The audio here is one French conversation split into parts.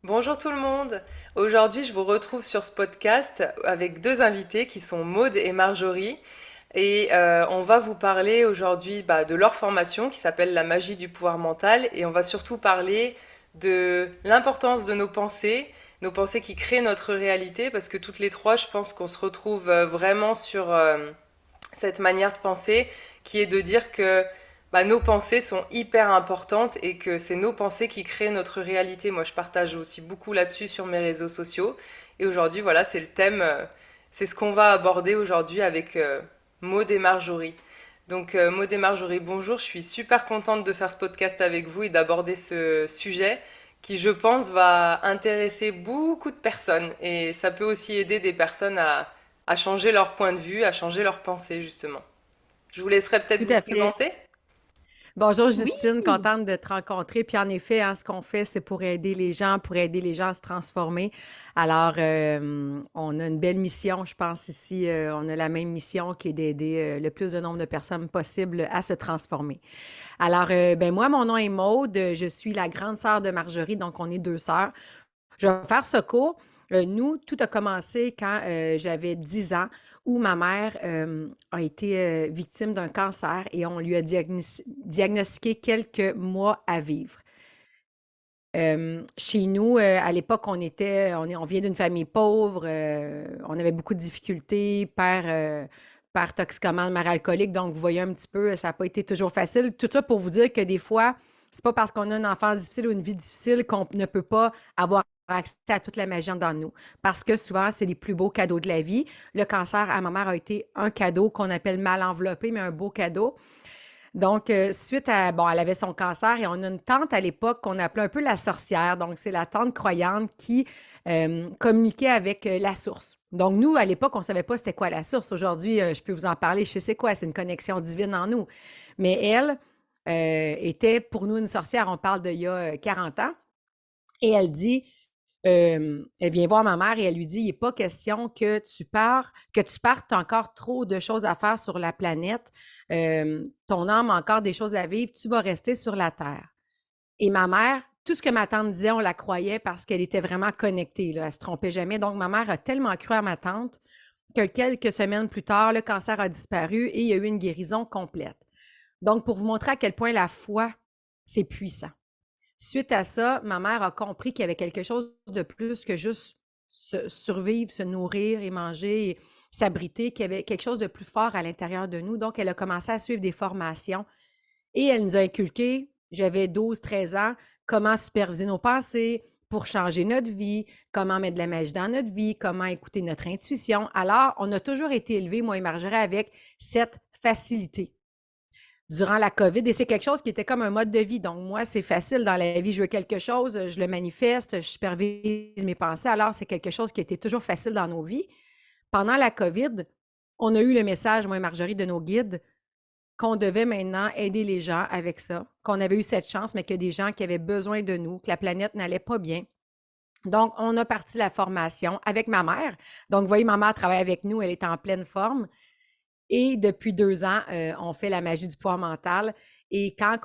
Bonjour tout le monde. Aujourd'hui, je vous retrouve sur ce podcast avec deux invités qui sont Maude et Marjorie. Et on va vous parler aujourd'hui de leur formation qui s'appelle La magie du pouvoir mental. Et on va surtout parler de l'importance de nos pensées qui créent notre réalité. Parce que toutes les trois, je pense qu'on se retrouve vraiment sur cette manière de penser qui est de dire que nos pensées sont hyper importantes et que c'est nos pensées qui créent notre réalité. Moi, je partage aussi beaucoup là-dessus sur mes réseaux sociaux. Et aujourd'hui, voilà, c'est le thème, c'est ce qu'on va aborder aujourd'hui avec Maud et Marjorie. Donc, Maud et Marjorie, bonjour, je suis super contente de faire ce podcast avec vous et d'aborder ce sujet qui, je pense, va intéresser beaucoup de personnes. Et ça peut aussi aider des personnes à changer leur point de vue, à changer leur pensée, justement. Je vous laisserai peut-être Tout vous à fait. présenter. Bonjour Oui, Justine, contente de te rencontrer. Puis en effet, hein, ce qu'on fait, c'est pour aider les gens à se transformer. Alors, on a une belle mission, je pense ici. On a la même mission qui est d'aider le plus de nombre de personnes possible à se transformer. Alors, ben moi, mon nom est Maude. Je suis la grande sœur de Marjorie, donc on est deux sœurs. Je vais faire ce cours. Nous, tout a commencé quand j'avais 10 ans, où ma mère a été victime d'un cancer et on lui a diagnostiqué quelques mois à vivre. Chez nous, à l'époque, on vient d'une famille pauvre, on avait beaucoup de difficultés, père toxicomane, mère alcoolique, donc vous voyez un petit peu, ça n'a pas été toujours facile. Tout ça pour vous dire que des fois, c'est pas parce qu'on a une enfance difficile ou une vie difficile qu'on ne peut pas avoir accès à toute la magie dans nous. Parce que souvent, c'est les plus beaux cadeaux de la vie. Le cancer à ma mère a été un cadeau qu'on appelle mal enveloppé, mais un beau cadeau. Donc, suite à, bon, elle avait son cancer et on a une tante à l'époque qu'on appelait un peu la sorcière. Donc, c'est la tante croyante qui communiquait avec la source. Donc, nous, à l'époque, on ne savait pas c'était quoi la source. Aujourd'hui, je peux vous en parler, je sais c'est quoi, c'est une connexion divine en nous. Mais elle était pour nous une sorcière, on parle d'il y a 40 ans. Et elle dit, elle vient voir ma mère et elle lui dit, il n'est pas question que tu partes, tu as encore trop de choses à faire sur la planète, ton âme a encore des choses à vivre, tu vas rester sur la Terre. Et ma mère, tout ce que ma tante disait, on la croyait parce qu'elle était vraiment connectée, là, elle ne se trompait jamais. Donc, ma mère a tellement cru à ma tante que quelques semaines plus tard, le cancer a disparu et il y a eu une guérison complète. Donc, pour vous montrer à quel point la foi, c'est puissant. Suite à ça, ma mère a compris qu'il y avait quelque chose de plus que juste survivre, se nourrir et manger et s'abriter, qu'il y avait quelque chose de plus fort à l'intérieur de nous. Donc, elle a commencé à suivre des formations et elle nous a inculqué, j'avais 12, 13 ans, comment superviser nos pensées pour changer notre vie, comment mettre de la magie dans notre vie, comment écouter notre intuition. Alors, on a toujours été élevés, moi et Marjorie, avec cette facilité durant la COVID et c'est quelque chose qui était comme un mode de vie. Donc, moi, c'est facile dans la vie. Je veux quelque chose, je le manifeste, je supervise mes pensées. Alors, c'est quelque chose qui était toujours facile dans nos vies. Pendant la COVID, on a eu le message, moi et Marjorie, de nos guides, qu'on devait maintenant aider les gens avec ça, qu'on avait eu cette chance, mais qu'il y a des gens qui avaient besoin de nous, que la planète n'allait pas bien. Donc, on a parti la formation avec ma mère. Donc, vous voyez, ma mère travaille avec nous, elle est en pleine forme. Et depuis 2 ans, on fait la magie du pouvoir mental. Et quand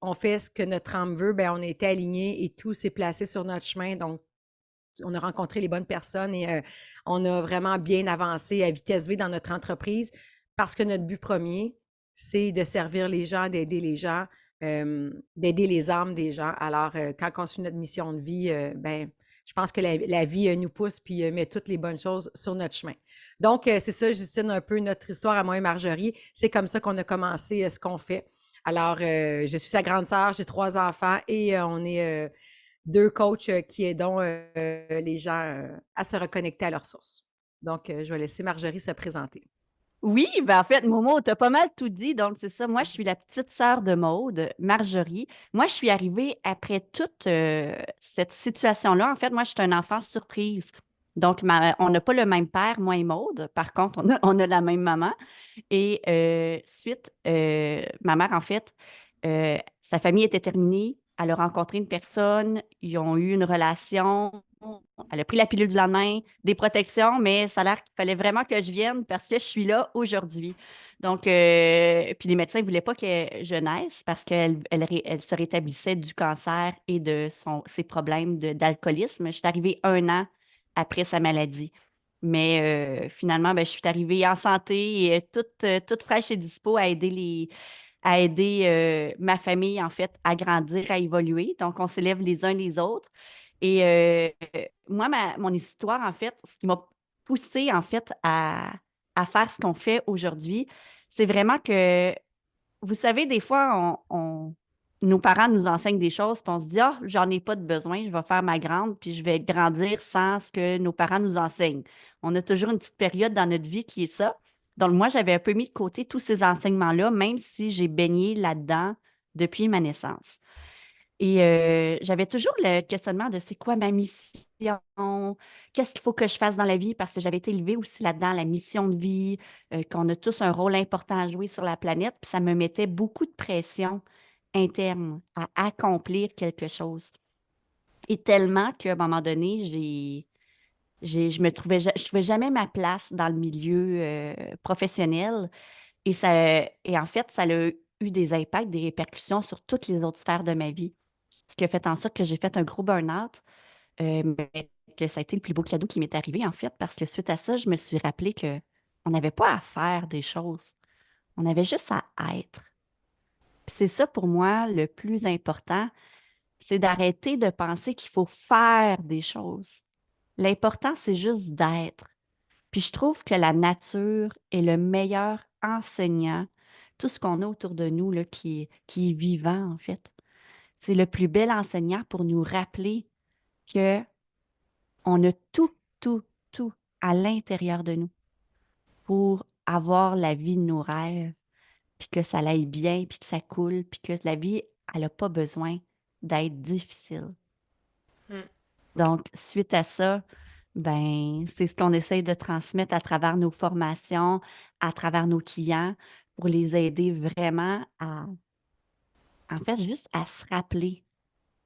on fait ce que notre âme veut, ben, on a été alignés et tout s'est placé sur notre chemin. Donc, on a rencontré les bonnes personnes et on a vraiment bien avancé à vitesse V dans notre entreprise parce que notre but premier, c'est de servir les gens, d'aider les gens, d'aider les âmes des gens. Alors, quand on suit notre mission de vie, ben, je pense que la vie nous pousse puis met toutes les bonnes choses sur notre chemin. Donc, c'est ça, Justine, un peu notre histoire à moi et Marjorie. C'est comme ça qu'on a commencé ce qu'on fait. Alors, je suis sa grande sœur, j'ai 3 enfants et on est deux coachs qui aidons les gens à se reconnecter à leurs sources. Donc, je vais laisser Marjorie se présenter. oui, ben en fait, Momo, tu as pas mal tout dit. Donc, c'est ça. Moi, je suis la petite sœur de Maude, Marjorie. Moi, je suis arrivée après toute cette situation-là. En fait, moi, je suis un enfant surprise. Donc, on n'a pas le même père, moi et Maude. Par contre, on a la même maman. Et suite, ma mère, en fait, sa famille était terminée. Elle a rencontré une personne, ils ont eu une relation. Elle a pris la pilule du lendemain, des protections, mais ça a l'air qu'il fallait vraiment que je vienne parce que je suis là aujourd'hui. Donc, puis les médecins ne voulaient pas que je naisse parce elle se rétablissait du cancer et de ses problèmes d'alcoolisme. Je suis arrivée 1 an après sa maladie. Mais finalement, ben, je suis arrivée en santé et toute fraîche et dispo à aider ma famille, en fait, à grandir, à évoluer. Donc, on s'élève les uns les autres. Et moi, mon histoire, en fait, ce qui m'a poussée, en fait, à faire ce qu'on fait aujourd'hui, c'est vraiment que, vous savez, des fois, nos parents nous enseignent des choses, puis on se dit, ah, j'en ai pas de besoin, je vais faire ma grande, puis je vais grandir sans ce que nos parents nous enseignent. On a toujours une petite période dans notre vie qui est ça. Donc, moi, j'avais un peu mis de côté tous ces enseignements-là, même si j'ai baigné là-dedans depuis ma naissance. Et j'avais toujours le questionnement de c'est quoi ma mission? Qu'est-ce qu'il faut que je fasse dans la vie? Parce que j'avais été élevée aussi là-dedans, la mission de vie, qu'on a tous un rôle important à jouer sur la planète. Puis ça me mettait beaucoup de pression interne à accomplir quelque chose. Et tellement qu'à un moment donné, je trouvais jamais ma place dans le milieu professionnel. Et en fait, ça a eu des impacts, des répercussions sur toutes les autres sphères de ma vie. Ce qui a fait en sorte que j'ai fait un gros burn-out, mais que ça a été le plus beau cadeau qui m'est arrivé, en fait, parce que suite à ça, je me suis rappelé que on n'avait pas à faire des choses, on avait juste à être. Puis c'est ça pour moi le plus important, c'est d'arrêter de penser qu'il faut faire des choses. L'important, c'est juste d'être. Puis je trouve que la nature est le meilleur enseignant, tout ce qu'on a autour de nous là, qui est vivant, en fait. C'est le plus bel enseignant pour nous rappeler que on a tout, tout, tout à l'intérieur de nous pour avoir la vie de nos rêves, puis que ça aille bien, puis que ça coule, puis que la vie, elle n'a pas besoin d'être difficile. Mm. Donc, suite à ça, ben, c'est ce qu'on essaye de transmettre à travers nos formations, à travers nos clients, pour les aider vraiment en fait, juste à se rappeler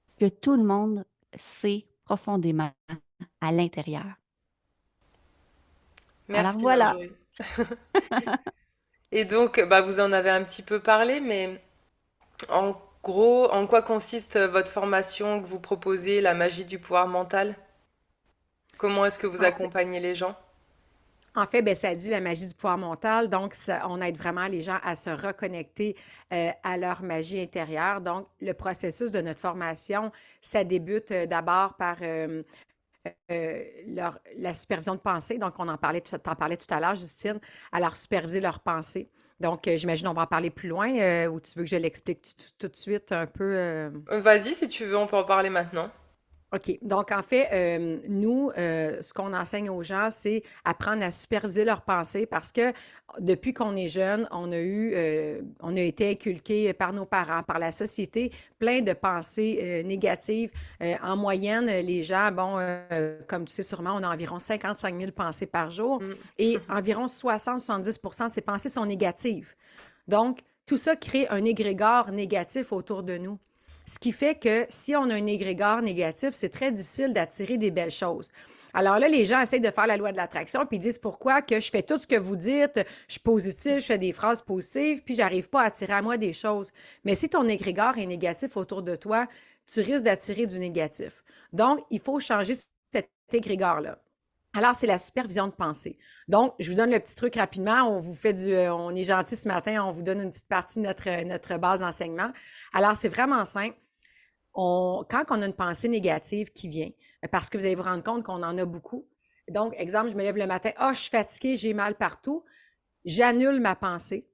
ce que tout le monde sait profondément à l'intérieur. Alors Merci voilà. Marjorie. Et donc, bah, vous en avez un petit peu parlé, mais en gros, en quoi consiste votre formation que vous proposez, la magie du pouvoir mental? Comment est-ce que vous En fait, accompagnez les gens? ben, ça dit la magie du pouvoir mental. Donc, on aide vraiment les gens à se reconnecter à leur magie intérieure. Donc, le processus de notre formation, ça débute d'abord par la supervision de pensée. Donc, t'en parlais tout à l'heure, Justine, à leur superviser leurs pensées. Donc, j'imagine on va en parler plus loin ou tu veux que je l'explique tout de suite un peu? Vas-y, si tu veux, on peut en parler maintenant. OK. Donc, en fait, nous, ce qu'on enseigne aux gens, c'est apprendre à superviser leurs pensées parce que depuis qu'on est jeune, on a été inculqué par nos parents, par la société, plein de pensées négatives. En moyenne, les gens, bon, comme tu sais sûrement, on a environ 55 000 pensées par jour Mm. et environ 60-70 de ces pensées sont négatives. Donc, tout ça crée un égrégore négatif autour de nous. Ce qui fait que si on a un égrégore négatif, c'est très difficile d'attirer des belles choses. Alors là, les gens essayent de faire la loi de l'attraction, puis ils disent pourquoi que je fais tout ce que vous dites, je suis positive, je fais des phrases positives, puis j'arrive pas à attirer à moi des choses. Mais si ton égrégore est négatif autour de toi, tu risques d'attirer du négatif. Donc, il faut changer cet égrégore-là. Alors, c'est la supervision de pensée. Donc, je vous donne le petit truc rapidement. On est gentil ce matin, on vous donne une petite partie de notre base d'enseignement. Alors, c'est vraiment simple. Quand on a une pensée négative qui vient, parce que vous allez vous rendre compte qu'on en a beaucoup. Donc, exemple, je me lève le matin, ah, je suis fatiguée, j'ai mal partout. J'annule ma pensée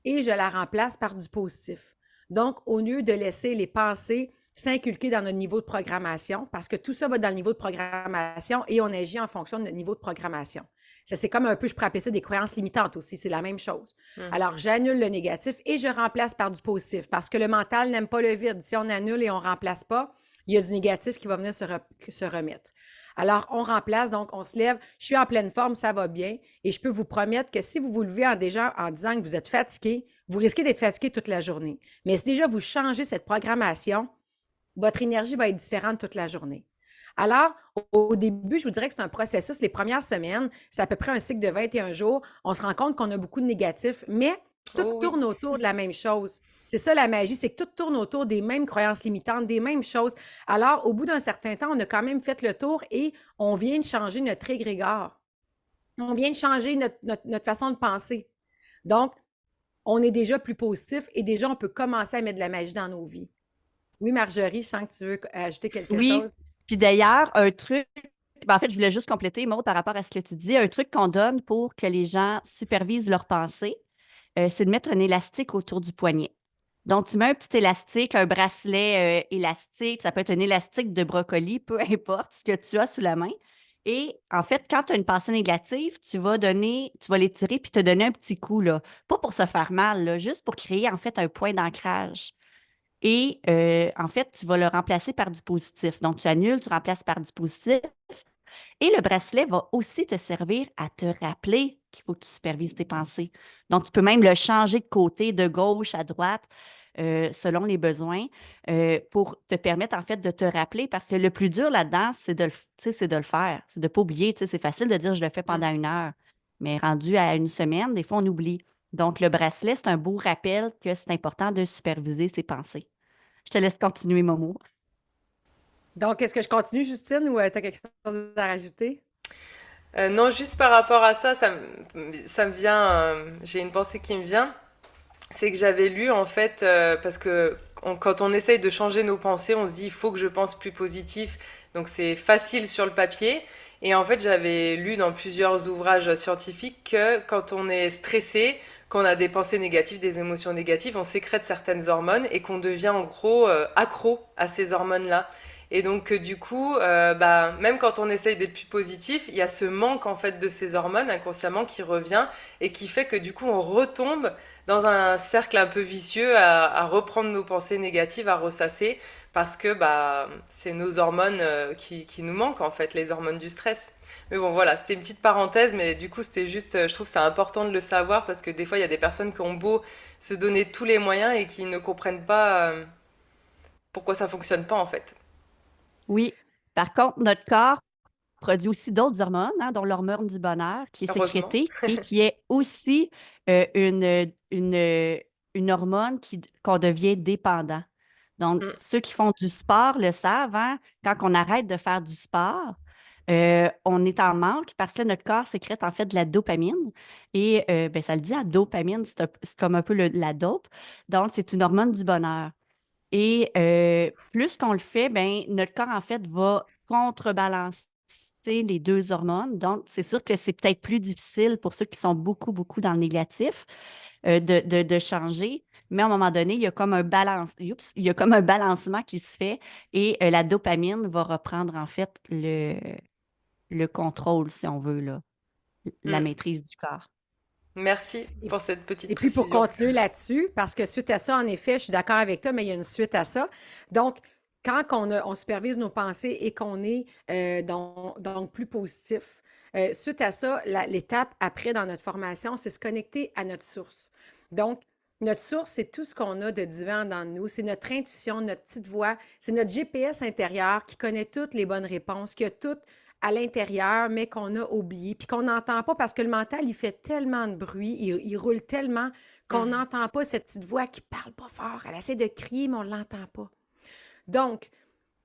et je la remplace par du positif. Donc, au lieu de laisser les pensées s'inculquer dans notre niveau de programmation, parce que tout ça va dans le niveau de programmation et on agit en fonction de notre niveau de programmation. Ça, c'est comme un peu, je pourrais appeler ça des croyances limitantes aussi, c'est la même chose. Mhm. Alors, j'annule le négatif et je remplace par du positif, parce que le mental n'aime pas le vide. Si on annule et on ne remplace pas, il y a du négatif qui va venir se remettre. Alors, on remplace, donc on se lève, je suis en pleine forme, ça va bien, et je peux vous promettre que si vous vous levez déjà en disant que vous êtes fatigué, vous risquez d'être fatigué toute la journée. Mais si déjà vous changez cette programmation, votre énergie va être différente toute la journée. Alors, au début, je vous dirais que c'est un processus. Les premières semaines, c'est à peu près un cycle de 21 jours. On se rend compte qu'on a beaucoup de négatifs, mais tout Oh oui. tourne autour de la même chose. C'est ça la magie, c'est que tout tourne autour des mêmes croyances limitantes, des mêmes choses. Alors, au bout d'un certain temps, on a quand même fait le tour et on vient de changer notre égrégore. On vient de changer notre façon de penser. Donc, on est déjà plus positif et déjà, on peut commencer à mettre de la magie dans nos vies. Oui, Marjorie, je sens que tu veux ajouter quelque Oui. chose. Puis d'ailleurs, un truc, ben, en fait, je voulais juste compléter, Maud, par rapport à ce que tu dis, un truc qu'on donne pour que les gens supervisent leurs pensées, c'est de mettre un élastique autour du poignet. Donc, tu mets un petit élastique, un bracelet élastique, ça peut être un élastique de brocoli, peu importe ce que tu as sous la main. Et en fait, quand tu as une pensée négative, tu vas l'étirer puis te donner un petit coup, là. Pas pour se faire mal, là, juste pour créer en fait un point d'ancrage. Et en fait, tu vas le remplacer par du positif. Donc, tu annules, tu remplaces par du positif. Et le bracelet va aussi te servir à te rappeler qu'il faut que tu supervises tes pensées. Donc, tu peux même le changer de côté, de gauche à droite, selon les besoins, pour te permettre, en fait, de te rappeler. Parce que le plus dur là-dedans, c'est de tu sais, c'est de le faire. C'est de ne pas oublier. Tu sais, c'est facile de dire je le fais Mm. pendant 1 heure. Mais rendu à 1 semaine, des fois, on oublie. Donc, le bracelet, c'est un beau rappel que c'est important de superviser ses pensées. Je te laisse continuer, Momo. Donc, est-ce que je continue, Justine, ou tu as quelque chose à rajouter? Non, juste par rapport à ça, ça me vient, j'ai une pensée qui me vient. C'est que j'avais lu en fait, parce que quand on essaye de changer nos pensées, on se dit il faut que je pense plus positif, donc c'est facile sur le papier. Et en fait, j'avais lu dans plusieurs ouvrages scientifiques que quand on est stressé, qu'on a des pensées négatives, des émotions négatives, on sécrète certaines hormones et qu'on devient en gros accro à ces hormones-là. Et donc du coup, bah, même quand on essaye d'être plus positif, il y a ce manque en fait de ces hormones inconsciemment qui revient et qui fait que du coup on retombe dans un cercle un peu vicieux à reprendre nos pensées négatives, à ressasser, parce que bah, c'est nos hormones qui nous manquent en fait, les hormones du stress. Mais bon voilà, c'était une petite parenthèse, mais du coup c'était juste, je trouve que c'est important de le savoir, parce que des fois il y a des personnes qui ont beau se donner tous les moyens et qui ne comprennent pas pourquoi ça fonctionne pas en fait. Oui. Par contre, notre corps produit aussi d'autres hormones, hein, dont l'hormone du bonheur, qui est Heureusement. sécrétée et qui est aussi une hormone qu'on devient dépendant. Donc, Mm, ceux qui font du sport le savent, hein, quand on arrête de faire du sport, on est en manque parce que là, notre corps sécrète en fait de la dopamine. Et ben, ça le dit, la dopamine, c'est comme un peu la dope. Donc, c'est une hormone du bonheur. Et plus qu'on le fait, ben, notre corps, en fait, va contrebalancer les deux hormones. Donc, c'est sûr que c'est peut-être plus difficile pour ceux qui sont beaucoup, beaucoup dans le négatif de changer. Mais à un moment donné, il y a comme un il y a comme un balancement qui se fait et la dopamine va reprendre, en fait, le contrôle, si on veut, là, la mm. maîtrise du corps. Merci Et, pour cette petite et puis, pour précision. continuer là-dessus, parce que suite à ça, en effet, je suis d'accord avec toi, mais il y a une suite à ça. Donc, quand on supervise nos pensées et qu'on est donc plus positif, suite à ça, l'étape après dans notre formation, c'est se connecter à notre source. Donc, notre source, c'est tout ce qu'on a de divin dans nous. C'est notre intuition, notre petite voix. C'est notre GPS intérieur qui connaît toutes les bonnes réponses, qui a tout à l'intérieur, mais qu'on a oublié, puis qu'on n'entend pas parce que le mental, il fait tellement de bruit, il roule tellement qu'on Mm, n'entend pas cette petite voix qui parle pas fort. Elle essaie de crier, mais on ne l'entend pas. Donc,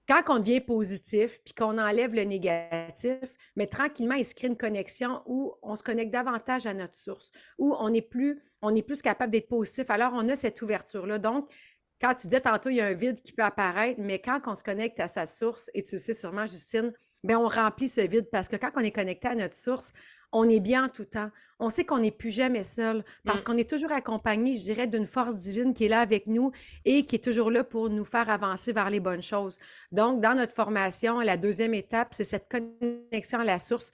quand on devient positif, puis qu'on enlève le négatif, mais tranquillement, il se crée une connexion où on se connecte davantage à notre source, où on est plus capable d'être positif. Alors, on a cette ouverture-là. Donc, quand tu disais tantôt, il y a un vide qui peut apparaître, mais quand on se connecte à sa source, et tu le sais sûrement, Justine, bien, on remplit ce vide parce que quand on est connecté à notre source, on est bien en tout temps. On sait qu'on n'est plus jamais seul parce mm, qu'on est toujours accompagné, je dirais, d'une force divine qui est là avec nous et qui est toujours là pour nous faire avancer vers les bonnes choses. Donc, dans notre formation, la deuxième étape, c'est cette connexion à la source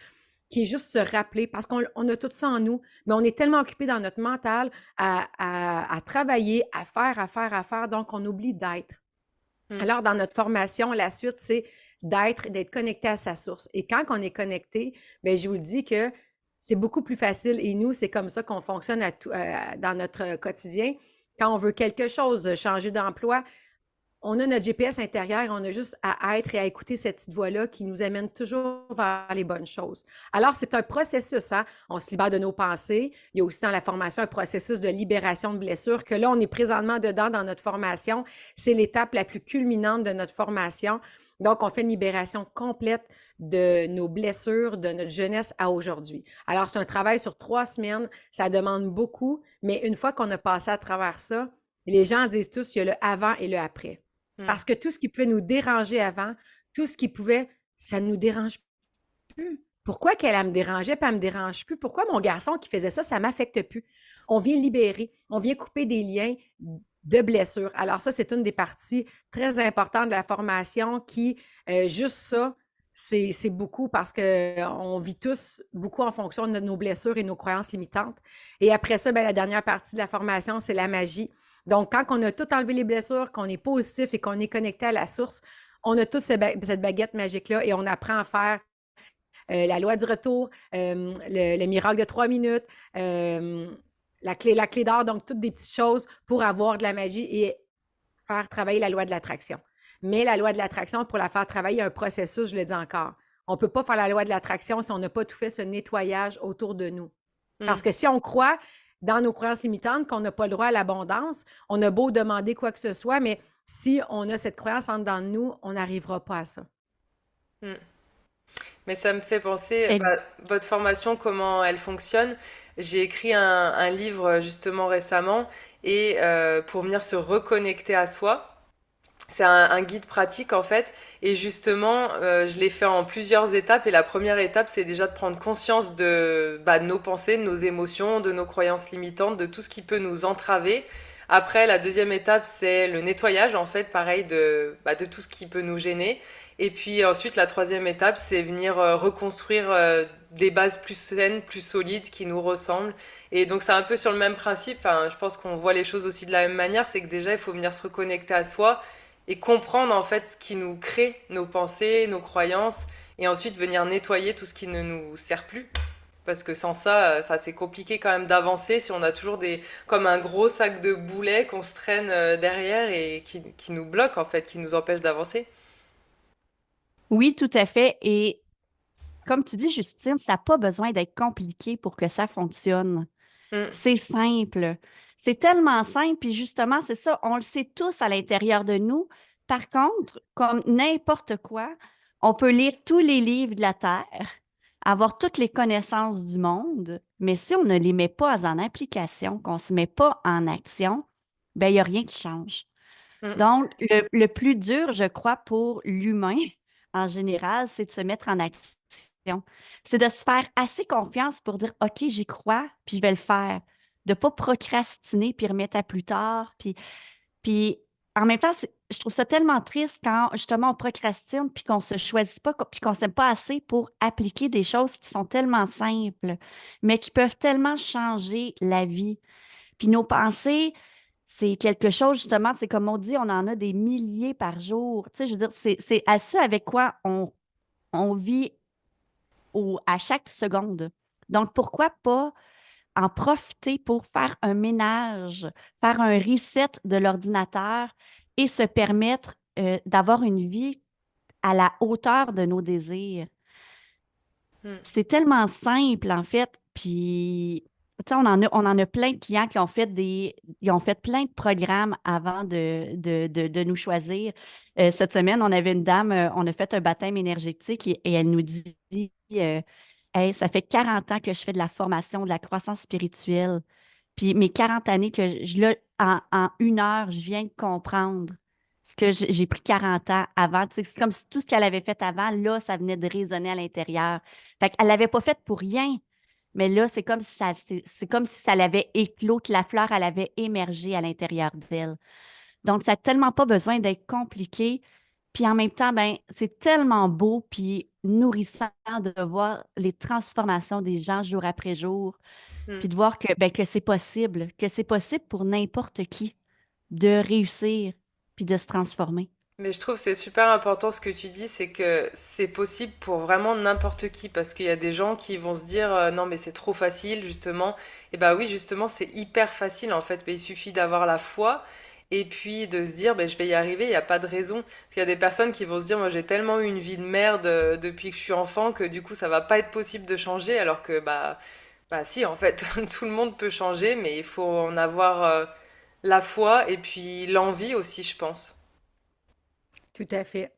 qui est juste se rappeler, parce qu'on a tout ça en nous, mais on est tellement occupé dans notre mental à travailler, à faire, donc on oublie d'être. mm. Alors, dans notre formation, la suite, c'est d'être connecté à sa source. Et quand on est connecté, bien, je vous le dis que c'est beaucoup plus facile. Et nous, c'est comme ça qu'on fonctionne dans notre quotidien. Quand on veut quelque chose, changer d'emploi, on a notre GPS intérieur, on a juste à être et à écouter cette petite voix-là qui nous amène toujours vers les bonnes choses. Alors, c'est un processus, hein? On se libère de nos pensées. Il y a aussi dans la formation un processus de libération de blessures que là, on est présentement dedans dans notre formation. C'est l'étape la plus culminante de notre formation. Donc, on fait une libération complète de nos blessures, de notre jeunesse à aujourd'hui. Alors, c'est un travail sur 3 semaines. Ça demande beaucoup, mais une fois qu'on a passé à travers ça, les gens disent tous, il y a le avant et le après. Mm. Parce que tout ce qui pouvait nous déranger avant, tout ce qui pouvait, ça ne nous dérange plus. Pourquoi qu'elle elle me dérangeait, puis elle me dérange plus? Pourquoi mon garçon qui faisait ça, ça m'affecte plus? On vient libérer, on vient couper des liens de blessures. Alors ça, c'est une des parties très importantes de la formation qui, juste ça, c'est beaucoup parce qu'on vit tous beaucoup en fonction de nos blessures et nos croyances limitantes. Et après ça, ben, la dernière partie de la formation, c'est la magie. Donc, quand on a tout enlevé les blessures, qu'on est positif et qu'on est connecté à la source, on a tous cette baguette magique-là et on apprend à faire la loi du retour, le miracle de 3 minutes, la clé d'or, donc toutes des petites choses pour avoir de la magie et faire travailler la loi de l'attraction. Mais la loi de l'attraction, pour la faire travailler, il y a un processus, je le dis encore. On ne peut pas faire la loi de l'attraction si on n'a pas tout fait ce nettoyage autour de nous. Parce Mm. que si on croit dans nos croyances limitantes qu'on n'a pas le droit à l'abondance, on a beau demander quoi que ce soit, mais si on a cette croyance en dedans de nous, on n'arrivera pas à ça. Mm. Mais ça me fait penser, Et bah, votre formation, comment elle fonctionne. J'ai écrit un livre justement récemment et pour venir se reconnecter à soi. C'est un guide pratique en fait et justement je l'ai fait en plusieurs étapes et la première étape c'est déjà de prendre conscience de nos pensées, de nos émotions, de nos croyances limitantes, de tout ce qui peut nous entraver. Après la deuxième étape c'est le nettoyage en fait pareil de tout ce qui peut nous gêner et puis ensuite la troisième étape c'est venir reconstruire des bases plus saines, plus solides qui nous ressemblent et donc c'est un peu sur le même principe, enfin, je pense qu'on voit les choses aussi de la même manière, c'est que déjà il faut venir se reconnecter à soi et comprendre en fait ce qui nous crée nos pensées, nos croyances, et ensuite venir nettoyer tout ce qui ne nous sert plus. Parce que sans ça, enfin, c'est compliqué quand même d'avancer si on a toujours comme un gros sac de boulets qu'on se traîne derrière et qui nous bloque en fait, qui nous empêche d'avancer. oui, tout à fait. Et comme tu dis, Justine, ça n'a pas besoin d'être compliqué pour que ça fonctionne. Mm. C'est simple. C'est tellement simple, puis justement, c'est ça, on le sait tous à l'intérieur de nous. Par contre, comme n'importe quoi, on peut lire tous les livres de la Terre, avoir toutes les connaissances du monde, mais si on ne les met pas en application, qu'on ne se met pas en action, ben il n'y a rien qui change. Mm. Donc, le plus dur, je crois, pour l'humain en général, c'est de se mettre en action. C'est de se faire assez confiance pour dire, OK, j'y crois, puis je vais le faire. De ne pas procrastiner, puis remettre à plus tard. Puis en même temps, je trouve ça tellement triste quand justement on procrastine, puis qu'on ne se choisit pas, puis qu'on ne s'aime pas assez pour appliquer des choses qui sont tellement simples, mais qui peuvent tellement changer la vie. Puis nos pensées, c'est quelque chose, justement, c'est comme on dit, on en a des milliers par jour. Tu sais, je veux dire, c'est à ça avec quoi on vit à chaque seconde. Donc, pourquoi pas en profiter pour faire un ménage, faire un reset de l'ordinateur et se permettre d'avoir une vie à la hauteur de nos désirs. Mm. C'est tellement simple, en fait. Puis, tu sais, on en a plein de clients qui ont fait ils ont fait plein de programmes avant de nous choisir. Cette semaine, on avait une dame, on a fait un baptême énergétique et elle nous dit, Hey, ça fait 40 ans que je fais de la formation, de la croissance spirituelle. Puis mes 40 années là, en 1 heure, je viens de comprendre ce que j'ai pris 40 ans avant. Tu sais, c'est comme si tout ce qu'elle avait fait avant, là, ça venait de résonner à l'intérieur. Fait qu'elle l'avait pas fait pour rien. Mais là, c'est comme si ça l'avait éclos, que la fleur, elle avait émergé à l'intérieur d'elle. Donc, ça n'a tellement pas besoin d'être compliqué. Puis en même temps, ben, c'est tellement beau puis nourrissant de voir les transformations des gens jour après jour, Mm. puis de voir que c'est possible pour n'importe qui de réussir puis de se transformer. Mais je trouve que c'est super important ce que tu dis, c'est que c'est possible pour vraiment n'importe qui, parce qu'il y a des gens qui vont se dire non mais c'est trop facile justement. Et bah oui justement c'est hyper facile en fait, mais il suffit d'avoir la foi et puis de se dire, ben, je vais y arriver, il n'y a pas de raison. Parce qu'il y a des personnes qui vont se dire, moi j'ai tellement eu une vie de merde depuis que je suis enfant que du coup ça va pas être possible de changer, alors que bah si, en fait, tout le monde peut changer, mais il faut en avoir la foi et puis l'envie aussi, je pense. Tout à fait.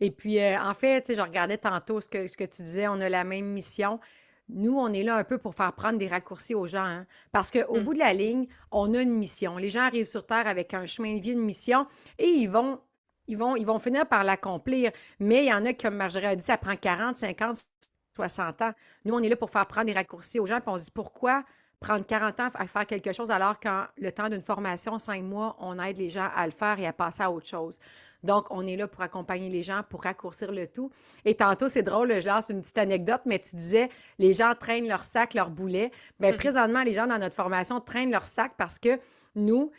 Et puis, en fait, tu sais, je regardais tantôt ce que tu disais, on a la même mission. Nous, on est là un peu pour faire prendre des raccourcis aux gens, hein, parce qu'au Mm. bout de la ligne, on a une mission. Les gens arrivent sur Terre avec un chemin de vie, une mission, et ils vont finir par l'accomplir. Mais il y en a, comme Marjorie a dit, ça prend 40, 50, 60 ans. Nous, on est là pour faire prendre des raccourcis aux gens, puis on se dit pourquoi prendre 40 ans à faire quelque chose alors qu'en le temps d'une formation, 5 mois, on aide les gens à le faire et à passer à autre chose. Donc, on est là pour accompagner les gens, pour raccourcir le tout. Et tantôt, c'est drôle, je lance une petite anecdote, mais tu disais, les gens traînent leur sac, leur boulet. Bien, présentement, les gens dans notre formation traînent leur sac parce que nous,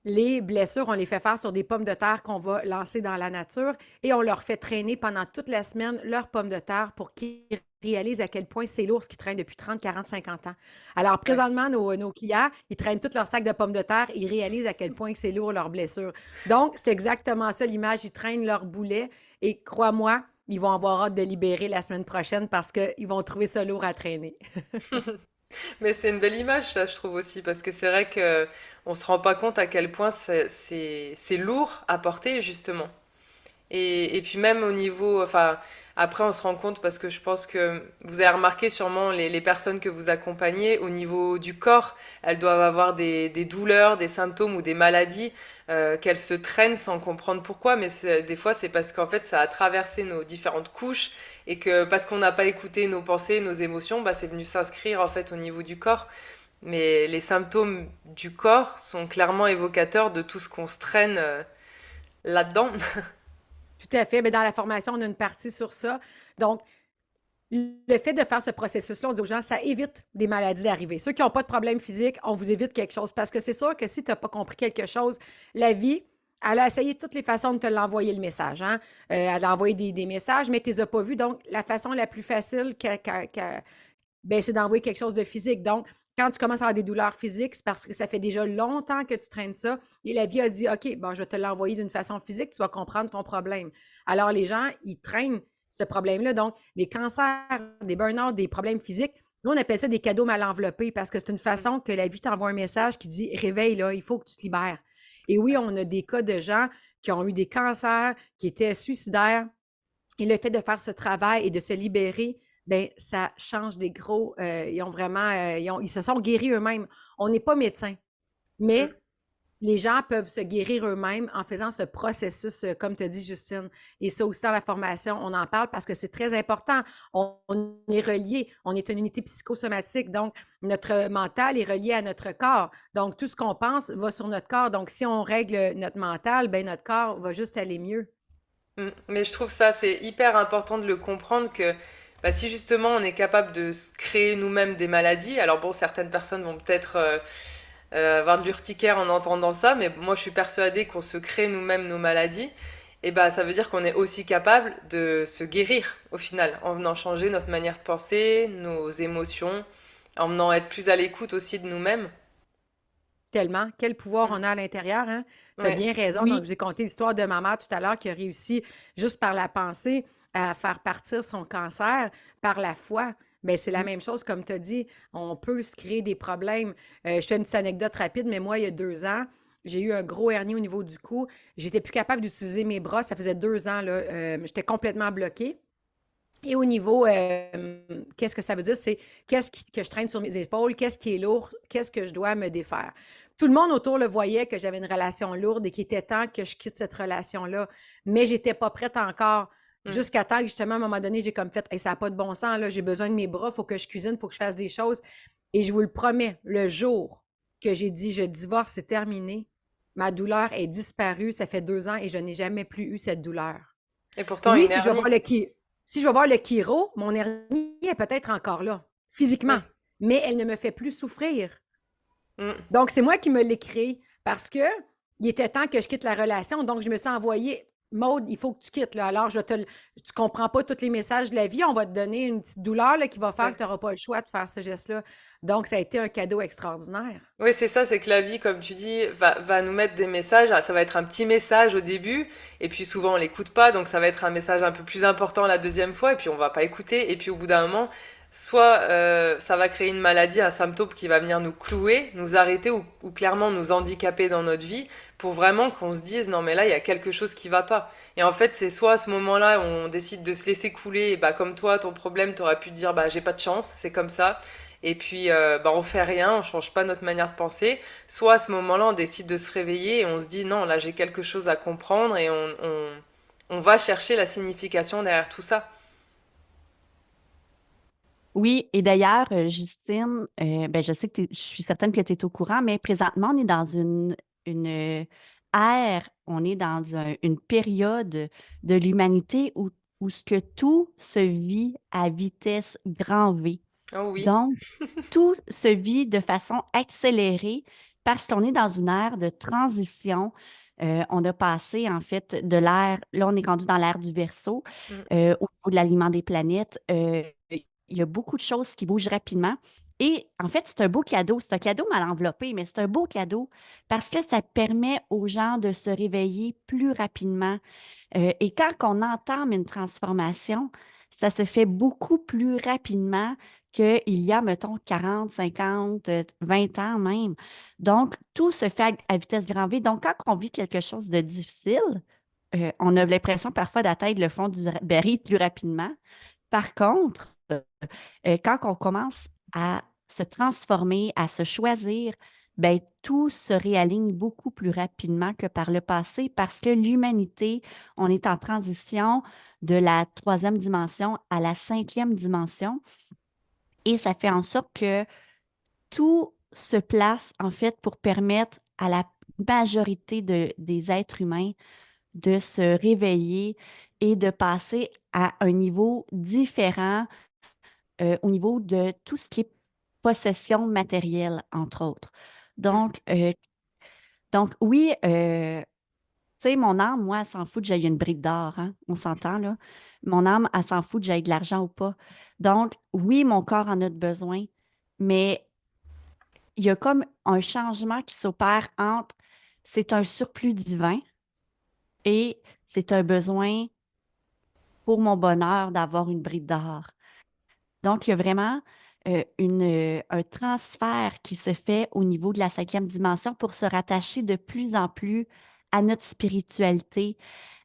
les blessures, on les fait faire sur des pommes de terre qu'on va lancer dans la nature et on leur fait traîner pendant toute la semaine leurs pommes de terre pour qu'ils réalisent à quel point c'est lourd ce qu'ils traînent depuis 30, 40, 50 ans. Alors, Ouais. présentement, nos clients, ils traînent tout leur sac de pommes de terre et ils réalisent à quel point c'est lourd leurs blessures. Donc, c'est exactement ça l'image. Ils traînent leur boulet et crois-moi, ils vont avoir hâte de libérer la semaine prochaine parce qu'ils vont trouver ça lourd à traîner. Mais c'est une belle image, ça, je trouve aussi, parce que c'est vrai que on se rend pas compte à quel point c'est lourd à porter, justement. Et puis même au niveau, enfin, après on se rend compte parce que je pense que vous avez remarqué sûrement les personnes que vous accompagnez au niveau du corps, elles doivent avoir des douleurs, des symptômes ou des maladies qu'elles se traînent sans comprendre pourquoi, mais des fois c'est parce qu'en fait ça a traversé nos différentes couches et que parce qu'on n'a pas écouté nos pensées, nos émotions, bah, c'est venu s'inscrire en fait au niveau du corps. Mais les symptômes du corps sont clairement évocateurs de tout ce qu'on se traîne là-dedans. Tout à fait. Mais dans la formation, on a une partie sur ça. Donc, le fait de faire ce processus-là, on dit aux gens, ça évite des maladies d'arriver. Ceux qui n'ont pas de problème physique, on vous évite quelque chose. Parce que c'est sûr que si tu n'as pas compris quelque chose, la vie, elle a essayé de toutes les façons de te l'envoyer le message. Hein? Elle a envoyé des messages, mais tu ne les as pas vus. Donc, la façon la plus facile ben, c'est d'envoyer quelque chose de physique. Donc, quand tu commences à avoir des douleurs physiques, c'est parce que ça fait déjà longtemps que tu traînes ça et la vie a dit, OK, bon, je vais te l'envoyer d'une façon physique, tu vas comprendre ton problème. Alors, les gens, ils traînent ce problème-là. Donc, les cancers, des burn-out, des problèmes physiques, nous, on appelle ça des cadeaux mal enveloppés parce que c'est une façon que la vie t'envoie un message qui dit, réveille, là, il faut que tu te libères. Et oui, Ouais. on a des cas de gens qui ont eu des cancers, qui étaient suicidaires, et le fait de faire ce travail et de se libérer, ben ça change des gros. Ils ont vraiment, ils se sont guéris eux-mêmes. On n'est pas médecin, Mm. mais les gens peuvent se guérir eux-mêmes en faisant ce processus, comme tu as dit, Justine. Et ça aussi, dans la formation, on en parle parce que c'est très important. On est relié, on est une unité psychosomatique, donc notre mental est relié à notre corps. Donc, tout ce qu'on pense va sur notre corps. Donc, si on règle notre mental, ben notre corps va juste aller mieux. Mm. Mais je trouve ça, c'est hyper important de le comprendre que bah, si justement on est capable de se créer nous-mêmes des maladies, alors bon, certaines personnes vont peut-être avoir de l'urticaire en entendant ça, mais moi je suis persuadée qu'on se crée nous-mêmes nos maladies, et bah ça veut dire qu'on est aussi capable de se guérir au final, en venant changer notre manière de penser, nos émotions, en venant être plus à l'écoute aussi de nous-mêmes. Tellement. Quel pouvoir Mm. on a à l'intérieur, hein? Tu as Ouais. bien raison. Oui. Donc, j'ai conté l'histoire de ma mère tout à l'heure qui a réussi, juste par la pensée, à faire partir son cancer par la foi. Bien, c'est la Mm. même chose, comme tu as dit. On peut se créer des problèmes. Je fais une petite anecdote rapide, mais moi, il y a 2 ans, j'ai eu un gros hernie au niveau du cou. J'étais plus capable d'utiliser mes bras. Ça faisait 2 ans, là. J'étais complètement bloquée. Et au niveau, qu'est-ce que ça veut dire? C'est que je traîne sur mes épaules, qu'est-ce qui est lourd, qu'est-ce que je dois me défaire. Tout le monde autour le voyait que j'avais une relation lourde et qu'il était temps que je quitte cette relation-là, mais j'étais pas prête encore. Mm. Jusqu'à temps que justement, à un moment donné, j'ai comme fait, hey, ça n'a pas de bon sens, là, j'ai besoin de mes bras, il faut que je cuisine, il faut que je fasse des choses. Et je vous le promets, le jour que j'ai dit, je divorce, c'est terminé, ma douleur est disparue, ça fait 2 ans et je n'ai jamais plus eu cette douleur. Et pourtant, Oui, une hernie. si je vais voir le chiro, mon hernie est peut-être encore là, physiquement, Oui. mais elle ne me fait plus souffrir. Mm. Donc, c'est moi qui me l'ai créé parce que il était temps que je quitte la relation. Donc, je me suis envoyée. Maude, il faut que tu quittes, là. Alors, tu comprends pas tous les messages de la vie. On va te donner une petite douleur là, qui va faire que Ouais. tu n'auras pas le choix de faire ce geste-là. Donc, ça a été un cadeau extraordinaire. Oui, c'est ça, c'est que la vie, comme tu dis, va nous mettre des messages. Ah, ça va être un petit message au début, et puis souvent on l'écoute pas, donc ça va être un message un peu plus important la deuxième fois, et puis on va pas écouter, et puis au bout d'un moment, soit ça va créer une maladie, un symptôme qui va venir nous clouer, nous arrêter, ou clairement nous handicaper dans notre vie, pour vraiment qu'on se dise, non mais là, il y a quelque chose qui va pas. Et en fait, c'est soit à ce moment-là, on décide de se laisser couler, et bah comme toi, ton problème, t'aurais pu te dire, bah j'ai pas de chance, c'est comme ça. Et puis, bah, on fait rien, on change pas notre manière de penser. Soit à ce moment-là, on décide de se réveiller et on se dit non, là j'ai quelque chose à comprendre et on va chercher la signification derrière tout ça. Oui, et d'ailleurs, Justine, ben, je sais que je suis certaine que tu es au courant, mais présentement, on est dans une ère, on est dans une période de l'humanité où ce que tout se vit à vitesse grand V. Oh oui. Donc, tout se vit de façon accélérée parce qu'on est dans une ère de transition. On a passé, en fait, de l'ère, là, on est rendu dans l'ère du Verseau, Mm. au niveau de l'alignement des planètes. Il y a beaucoup de choses qui bougent rapidement. Et en fait, c'est un beau cadeau. C'est un cadeau mal enveloppé, mais c'est un beau cadeau parce que ça permet aux gens de se réveiller plus rapidement. Et quand on entame une transformation, ça se fait beaucoup plus rapidement qu'il y a, mettons, 40, 50, 20 ans même. Donc, tout se fait à vitesse grand V. Donc, quand on vit quelque chose de difficile, on a l'impression parfois d'atteindre le fond du baril plus rapidement. Par contre, quand on commence à se transformer, à se choisir, ben, tout se réaligne beaucoup plus rapidement que par le passé parce que l'humanité, on est en transition de la troisième dimension à la cinquième dimension et ça fait en sorte que tout se place en fait pour permettre à la majorité des êtres humains de se réveiller et de passer à un niveau différent au niveau de tout ce qui est possession matérielle, entre autres. Mm. Donc oui, tu sais, mon âme, moi, elle s'en fout que j'aille une brique d'or, hein, on s'entend, là. Mon âme, elle s'en fout que j'aille de l'argent ou pas. Donc, oui, mon corps en a de besoin, mais il y a comme un changement qui s'opère entre c'est un surplus divin et c'est un besoin pour mon bonheur d'avoir une brique d'or. Donc, il y a vraiment un transfert qui se fait au niveau de la cinquième dimension pour se rattacher de plus en plus à notre spiritualité,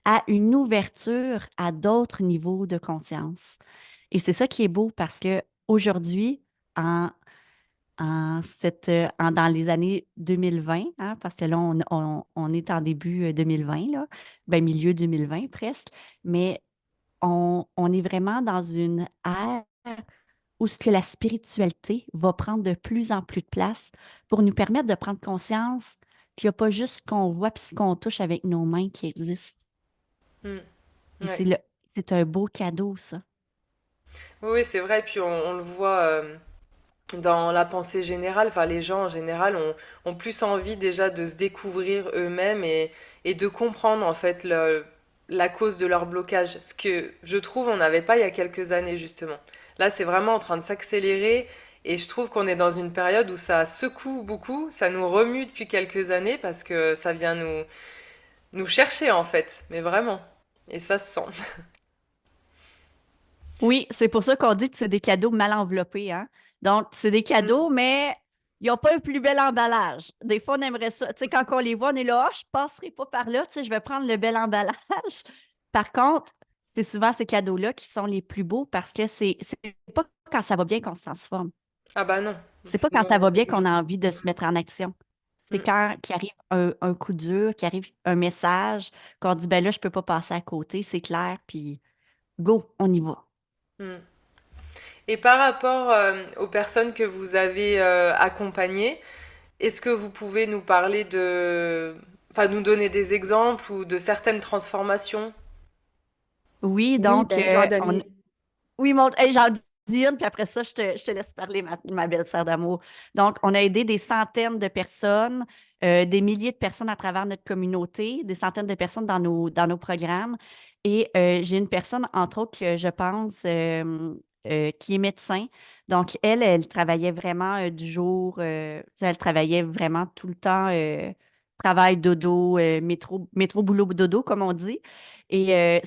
à une ouverture à d'autres niveaux de conscience. Et c'est ça qui est beau parce que aujourd'hui, en, dans les années 2020, hein, parce que là, on est en début 2020, là, ben, milieu 2020 presque, mais on est vraiment dans une ère où ce que la spiritualité va prendre de plus en plus de place pour nous permettre de prendre conscience qu'il n'y a pas juste ce qu'on voit puis ce qu'on touche avec nos mains qui existe. Mm. Et Ouais. c'est un beau cadeau, ça. Oui, oui, c'est vrai, puis on le voit dans la pensée générale, enfin les gens en général ont plus envie déjà de se découvrir eux-mêmes et de comprendre en fait la cause de leur blocage. Ce que je trouve on n'avait pas il y a quelques années justement. Là c'est vraiment en train de s'accélérer et je trouve qu'on est dans une période où ça secoue beaucoup, ça nous remue depuis quelques années parce que ça vient nous chercher en fait, mais vraiment. Et ça se sent. Oui, c'est pour ça qu'on dit que c'est des cadeaux mal enveloppés, hein. Donc, c'est des cadeaux, mais ils n'ont pas le plus bel emballage. Des fois, on aimerait ça. Tu sais, quand on les voit, on est là, oh, je passerai pas par là, tu sais, je vais prendre le bel emballage. Par contre, c'est souvent ces cadeaux-là qui sont les plus beaux parce que c'est pas quand ça va bien qu'on se transforme. Ah bah non, C'est pas quand sinon. ça va bien qu'on a envie de se mettre en action. C'est Mm, quand qu'il arrive un coup dur, qu'il arrive un message, qu'on dit, ben là, je peux pas passer à côté, c'est clair, puis go, on y va. mm. Et par rapport aux personnes que vous avez accompagnées, est-ce que vous pouvez nous parler enfin, nous donner des exemples ou de certaines transformations? Oui, Oui, donc, ben, je vais en donner. oui, hey, j'en dis une, puis après ça, je te laisse parler, ma belle sœur d'amour. Donc, on a aidé des centaines de personnes des milliers de personnes à travers notre communauté, des centaines de personnes dans nos programmes. Et j'ai une personne, entre autres, que je pense, qui est médecin. Donc, elle travaillait vraiment du jour, elle travaillait vraiment tout le temps, travail, dodo, métro, boulot, dodo, comme on dit. Et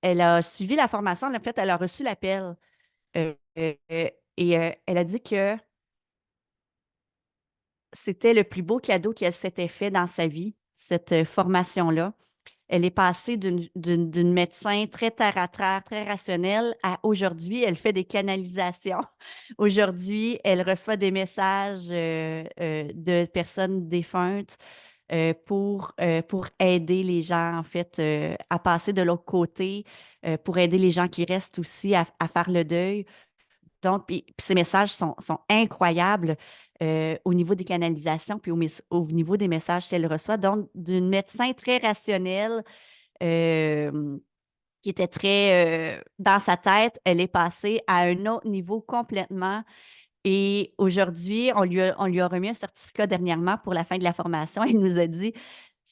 elle a suivi la formation, en fait, elle a reçu l'appel. Euh, euh, euh, et elle a dit que c'était le plus beau cadeau qu'elle s'était fait dans sa vie, cette formation-là. Elle est passée d'une médecin très terre à terre, très rationnelle, à aujourd'hui, elle fait des canalisations. Aujourd'hui, elle reçoit des messages de personnes défuntes pour aider les gens, en fait, à passer de l'autre côté, pour aider les gens qui restent aussi à faire le deuil. Donc, puis ces messages sont incroyables au niveau des canalisations, puis au niveau des messages qu'elle reçoit. Donc, d'une médecin très rationnelle, euh, qui était très dans sa tête, elle est passée à un autre niveau complètement. Et aujourd'hui, on lui a remis un certificat dernièrement pour la fin de la formation. Il nous a dit,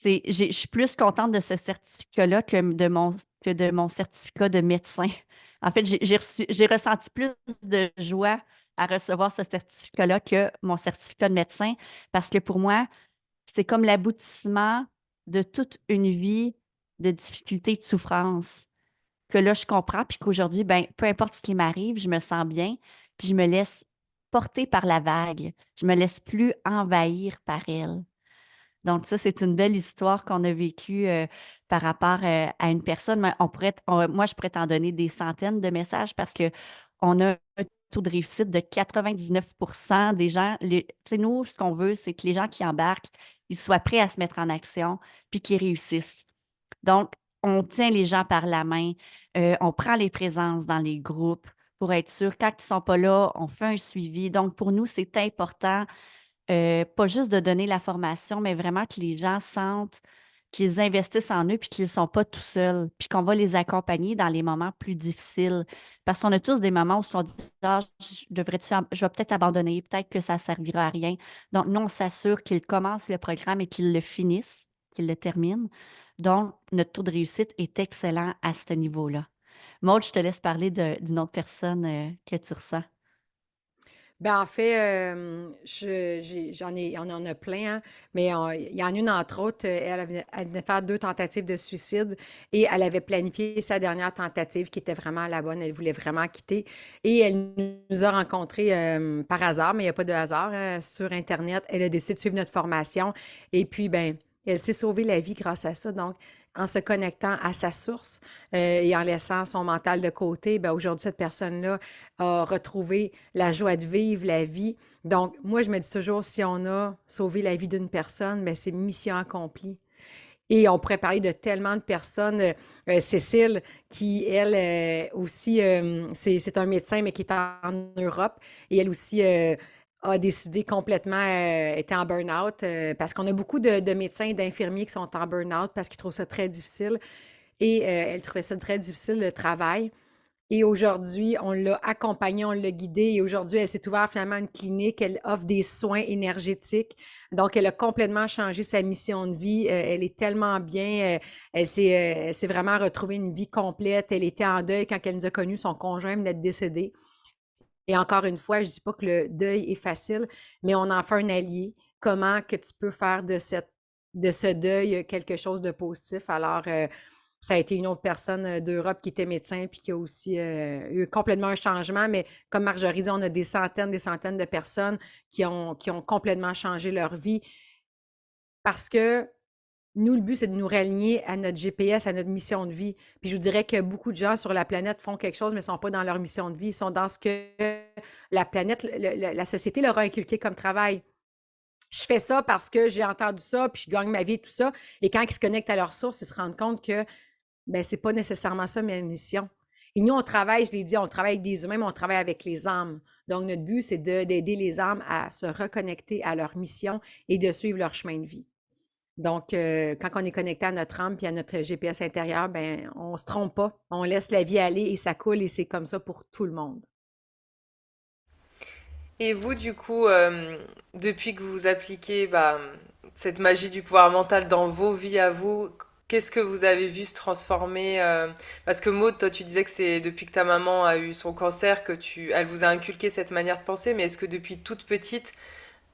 je suis plus contente de ce certificat-là que de mon certificat de médecin. En fait, j'ai ressenti plus de joie à recevoir ce certificat-là que mon certificat de médecin parce que pour moi, c'est comme l'aboutissement de toute une vie de difficultés, de souffrance que là, je comprends, puis qu'aujourd'hui, ben, peu importe ce qui m'arrive, je me sens bien, puis je me laisse porter par la vague. Je me laisse plus envahir par elle. Donc, ça, c'est une belle histoire qu'on a vécue par rapport à une personne. Mais moi, je pourrais t'en donner des centaines de messages parce que on a un taux de réussite de 99% des gens. Tu sais, nous, ce qu'on veut, c'est que les gens qui embarquent, ils soient prêts à se mettre en action, puis qu'ils réussissent. Donc, on tient les gens par la main, on prend les présences dans les groupes pour être sûr. Quand ils ne sont pas là, on fait un suivi. Donc, pour nous, c'est important, pas juste de donner la formation, mais vraiment que les gens sentent qu'ils investissent en eux puis qu'ils ne sont pas tout seuls, puis qu'on va les accompagner dans les moments plus difficiles. Parce qu'on a tous des moments où on se dit, ah, je vais peut-être abandonner, peut-être que ça ne servira à rien. Donc, nous, on s'assure qu'ils commencent le programme et qu'ils le finissent, qu'ils le terminent. Donc, notre taux de réussite est excellent à ce niveau-là. Maud, je te laisse parler d'une autre personne que tu ressens. Ben, en fait, on en a plein, hein, mais il y en a une, entre autres, elle venait de faire 2 tentatives de suicide et elle avait planifié sa dernière tentative qui était vraiment la bonne. Elle voulait vraiment quitter. Et elle nous a rencontrés par hasard, mais il n'y a pas de hasard, sur Internet. Elle a décidé de suivre notre formation et puis, ben, elle s'est sauvée la vie grâce à ça. Donc, en se connectant à sa source et en laissant son mental de côté, ben, aujourd'hui, cette personne-là a retrouvé la joie de vivre la vie. Donc, moi, je me dis toujours, si on a sauvé la vie d'une personne, ben, c'est mission accomplie. Et on pourrait parler de tellement de personnes. Cécile, qui, elle aussi, c'est un médecin, mais qui est en Europe. Et elle aussi a décidé complètement, était en burn-out, parce qu'on a beaucoup de médecins et d'infirmiers qui sont en burn-out parce qu'ils trouvent ça très difficile. Et elle trouvait ça très difficile, le travail. Et aujourd'hui, on l'a accompagnée, on l'a guidée et aujourd'hui, elle s'est ouverte finalement une clinique. Elle offre des soins énergétiques. Donc, elle a complètement changé sa mission de vie. Elle est tellement bien. Elle s'est vraiment retrouvée une vie complète. Elle était en deuil quand elle nous a connus. Son conjoint venait de décéder. Et encore une fois, je ne dis pas que le deuil est facile, mais on en fait un allié. Comment que tu peux faire de ce deuil quelque chose de positif? Alors, ça a été une autre personne d'Europe qui était médecin puis qui a aussi eu complètement un changement. Mais comme Marjorie dit, on a des centaines de personnes qui ont complètement changé leur vie parce que nous, le but, c'est de nous réaligner à notre GPS, à notre mission de vie. Puis je vous dirais que beaucoup de gens sur la planète font quelque chose, mais ne sont pas dans leur mission de vie. Ils sont dans ce que la planète, la société leur a inculqué comme travail. Je fais ça parce que j'ai entendu ça, puis je gagne ma vie et tout ça. Et quand ils se connectent à leur source, ils se rendent compte que ben, c'est pas nécessairement ça ma mission. Et nous, on travaille, je l'ai dit, on travaille avec des humains, mais on travaille avec les âmes. Donc, notre but, c'est d'aider les âmes à se reconnecter à leur mission et de suivre leur chemin de vie. Donc, quand on est connecté à notre âme puis à notre GPS intérieur, ben, on se trompe pas. On laisse la vie aller et ça coule et c'est comme ça pour tout le monde. Et vous, du coup, depuis que vous appliquez bah, cette magie du pouvoir mental dans vos vies à vous, qu'est-ce que vous avez vu se transformer parce que Maud, toi, tu disais que c'est depuis que ta maman a eu son cancer que elle vous a inculqué cette manière de penser, mais est-ce que depuis toute petite,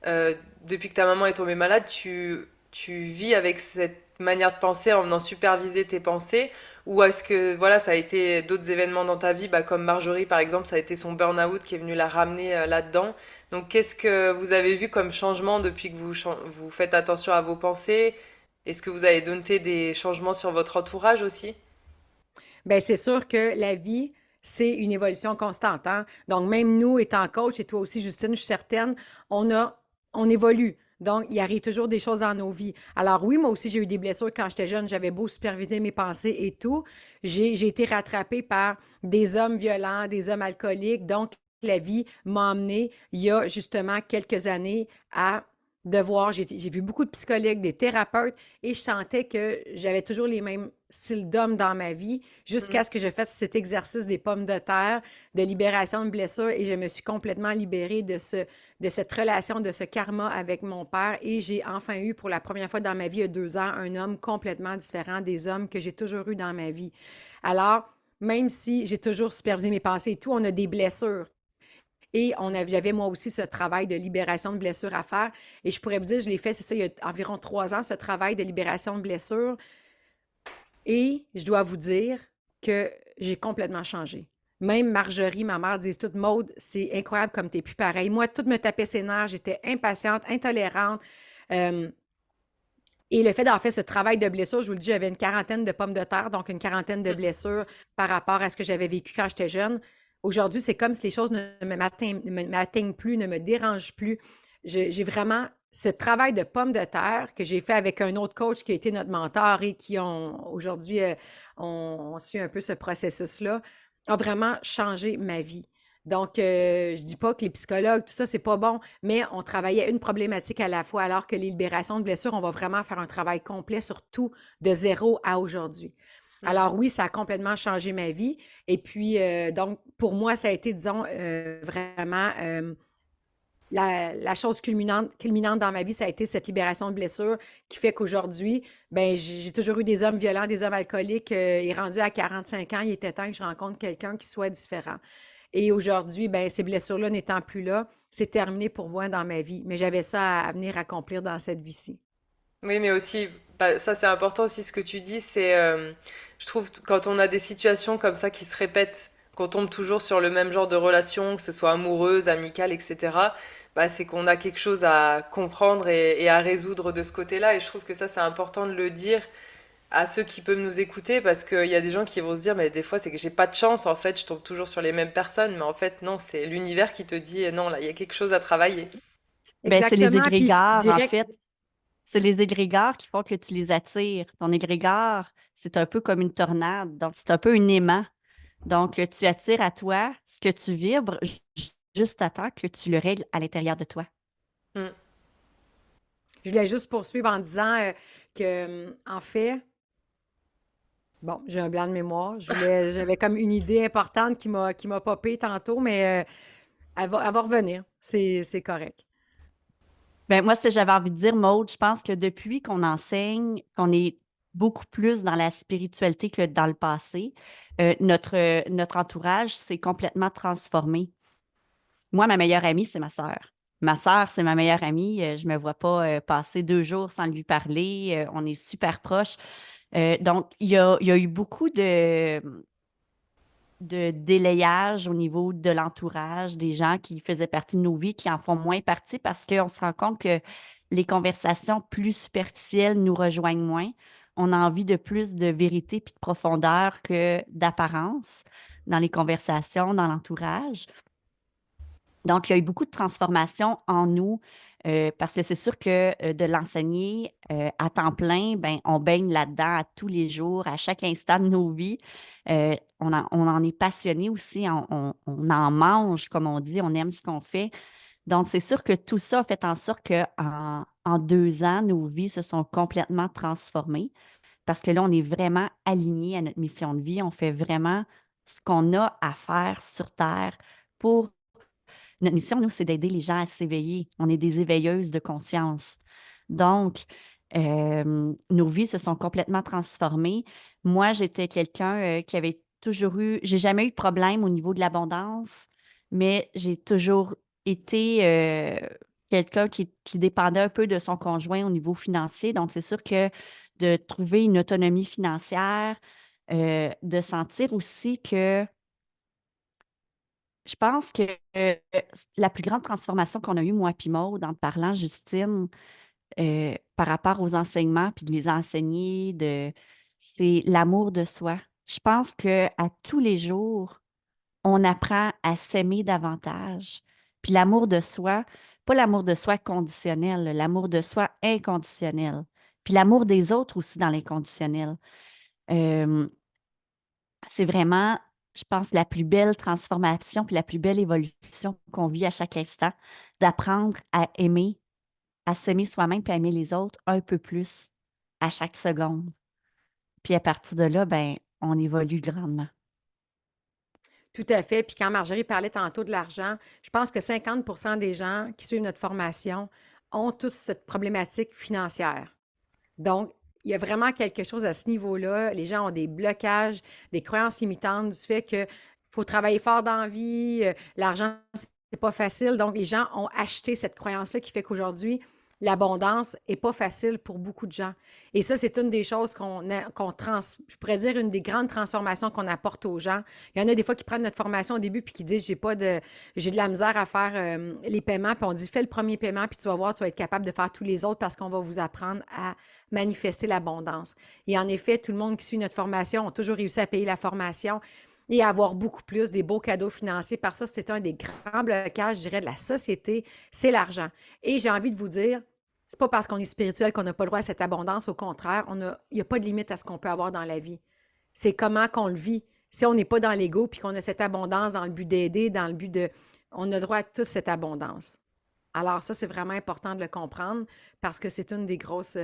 depuis que ta maman est tombée malade, tu vis avec cette manière de penser en venant superviser tes pensées, ou est-ce que voilà, ça a été d'autres événements dans ta vie, bah, comme Marjorie par exemple, ça a été son burn-out qui est venu la ramener là-dedans. Donc qu'est-ce que vous avez vu comme changement depuis que vous faites attention à vos pensées? Est-ce que vous avez noté des changements sur votre entourage aussi? Ben, c'est sûr que la vie, c'est une évolution constante, hein. Donc, même nous, étant coach, et toi aussi, Justine, je suis certaine, on a, on évolue. Donc, il arrive toujours des choses dans nos vies. Alors oui, moi aussi, j'ai eu des blessures quand j'étais jeune. J'avais beau superviser mes pensées et tout. J'ai été rattrapée par des hommes violents, des hommes alcooliques. Donc, la vie m'a amené il y a justement quelques années à devoir, j'ai vu beaucoup de psychologues, des thérapeutes, et je sentais que j'avais toujours les mêmes styles d'hommes dans ma vie Mm. jusqu'à ce que je fasse cet exercice des pommes de terre, de libération de blessures, et je me suis complètement libérée de cette relation, de ce karma avec mon père, et j'ai enfin eu pour la première fois dans ma vie, il y a 2 ans, un homme complètement différent des hommes que j'ai toujours eu dans ma vie. Alors, même si j'ai toujours supervisé mes pensées et tout, on a des blessures. Et j'avais moi aussi ce travail de libération de blessures à faire. Et je pourrais vous dire, je l'ai fait, c'est ça, il y a environ 3 ans, ce travail de libération de blessures. Et je dois vous dire que j'ai complètement changé. Même Marjorie, ma mère, dit toute Maude, c'est incroyable comme t'es plus pareil. Moi, tout me tapait ses nerfs, j'étais impatiente, intolérante. Euh, et le fait d'avoir fait ce travail de blessure, je vous le dis, j'avais une quarantaine de pommes de terre, donc une quarantaine de blessures par rapport à ce que j'avais vécu quand j'étais jeune. Aujourd'hui, c'est comme si les choses ne m'atteignent plus, ne me dérangent plus. J'ai vraiment ce travail de pommes de terre que j'ai fait avec un autre coach qui a été notre mentor et qui ont aujourd'hui on suit un peu ce processus-là, a vraiment changé ma vie. Donc, je dis pas que les psychologues, tout ça, c'est pas bon, mais on travaillait une problématique à la fois, alors que les libérations de blessures, on va vraiment faire un travail complet sur tout de zéro à aujourd'hui. Mm. Alors oui, ça a complètement changé ma vie. Et puis, donc, pour moi, ça a été, disons, vraiment la chose culminante dans ma vie, ça a été cette libération de blessures qui fait qu'aujourd'hui, ben, j'ai toujours eu des hommes violents, des hommes alcooliques. Et rendu à 45 ans, il était temps que je rencontre quelqu'un qui soit différent. Et aujourd'hui, ben, ces blessures-là n'étant plus là, c'est terminé pour moi dans ma vie. Mais j'avais ça à venir accomplir dans cette vie-ci. Oui, mais aussi, bah, ça c'est important aussi ce que tu dis, c'est, je trouve, quand on a des situations comme ça qui se répètent, qu'on tombe toujours sur le même genre de relation, que ce soit amoureuse, amicale, etc., bah, c'est qu'on a quelque chose à comprendre et à résoudre de ce côté-là. Et je trouve que ça c'est important de le dire à ceux qui peuvent nous écouter, parce qu'il y a des gens qui vont se dire, mais des fois c'est que j'ai pas de chance, en fait, je tombe toujours sur les mêmes personnes, mais en fait non, c'est l'univers qui te dit, non, là, il y a quelque chose à travailler. Ben, c'est les Exactement. Puis je égrégores, en dirais fait. C'est les égrégores qui font que tu les attires. Ton égrégore, c'est un peu comme une tornade. Donc, c'est un peu un aimant. Donc, tu attires à toi ce que tu vibres juste à temps que tu le règles à l'intérieur de toi. Mm. je voulais juste poursuivre en disant que, en fait, bon, j'ai un blanc de mémoire. J'avais comme une idée importante qui m'a popé tantôt, mais elle va revenir. C'est correct. Ben, moi, ce que j'avais envie de dire, Maude, je pense que depuis qu'on enseigne, qu'on est beaucoup plus dans la spiritualité que dans le passé, notre entourage s'est complètement transformé. Moi, ma meilleure amie, c'est ma sœur. Ma sœur, c'est ma meilleure amie. Je me vois pas passer 2 jours sans lui parler. On est super proches. Donc, il y a eu beaucoup de délayage au niveau de l'entourage, des gens qui faisaient partie de nos vies, qui en font moins partie parce qu'on se rend compte que les conversations plus superficielles nous rejoignent moins. On a envie de plus de vérité puis de profondeur que d'apparence dans les conversations, dans l'entourage. Donc, il y a eu beaucoup de transformations en nous parce que c'est sûr que de l'enseigner à temps plein, ben, on baigne là-dedans à tous les jours, à chaque instant de nos vies. On en est passionné aussi, on en mange, comme on dit, on aime ce qu'on fait. Donc, c'est sûr que tout ça a fait en sorte qu'en 2 ans, nos vies se sont complètement transformées parce que là, on est vraiment aligné à notre mission de vie. On fait vraiment ce qu'on a à faire sur Terre pour notre mission, nous, c'est d'aider les gens à s'éveiller. On est des éveilleuses de conscience. Donc, nos vies se sont complètement transformées. Moi, j'étais quelqu'un qui avait toujours eu, j'ai jamais eu de problème au niveau de l'abondance, mais j'ai toujours été quelqu'un qui dépendait un peu de son conjoint au niveau financier. Donc, c'est sûr que de trouver une autonomie financière, de sentir aussi que je pense que la plus grande transformation qu'on a eue, moi puis Maude, en te parlant, Justine, par rapport aux enseignements, puis de les enseigner, c'est l'amour de soi. Je pense que à tous les jours, on apprend à s'aimer davantage. Puis l'amour de soi, pas l'amour de soi conditionnel, l'amour de soi inconditionnel. Puis l'amour des autres aussi dans l'inconditionnel. Euh, c'est vraiment, je pense, la plus belle transformation puis la plus belle évolution qu'on vit à chaque instant, d'apprendre à aimer, à s'aimer soi-même puis à aimer les autres un peu plus à chaque seconde. Puis à partir de là, ben, on évolue grandement. Tout à fait. Puis quand Marjorie parlait tantôt de l'argent, je pense que 50 des gens qui suivent notre formation ont tous cette problématique financière. Donc, il y a vraiment quelque chose à ce niveau-là. Les gens ont des blocages, des croyances limitantes du fait qu'il faut travailler fort dans la vie, l'argent, c'est pas facile. Donc, les gens ont acheté cette croyance-là qui fait qu'aujourd'hui, l'abondance est pas facile pour beaucoup de gens. Et ça, c'est une des choses je pourrais dire une des grandes transformations qu'on apporte aux gens. Il y en a des fois qui prennent notre formation au début puis qui disent, j'ai de la misère à faire les paiements. Puis on dit, fais le premier paiement puis tu vas voir, tu vas être capable de faire tous les autres parce qu'on va vous apprendre à manifester l'abondance. Et en effet, tout le monde qui suit notre formation a toujours réussi à payer la formation et à avoir beaucoup plus des beaux cadeaux financiers. Par ça, c'est un des grands blocages, je dirais, de la société, c'est l'argent. Et j'ai envie de vous dire, c'est pas parce qu'on est spirituel qu'on n'a pas le droit à cette abondance. Au contraire, il n'y a pas de limite à ce qu'on peut avoir dans la vie. C'est comment qu'on le vit. Si on n'est pas dans l'ego puis qu'on a cette abondance dans le but d'aider, dans le but de... On a droit à toute cette abondance. Alors ça, c'est vraiment important de le comprendre parce que c'est une des grosses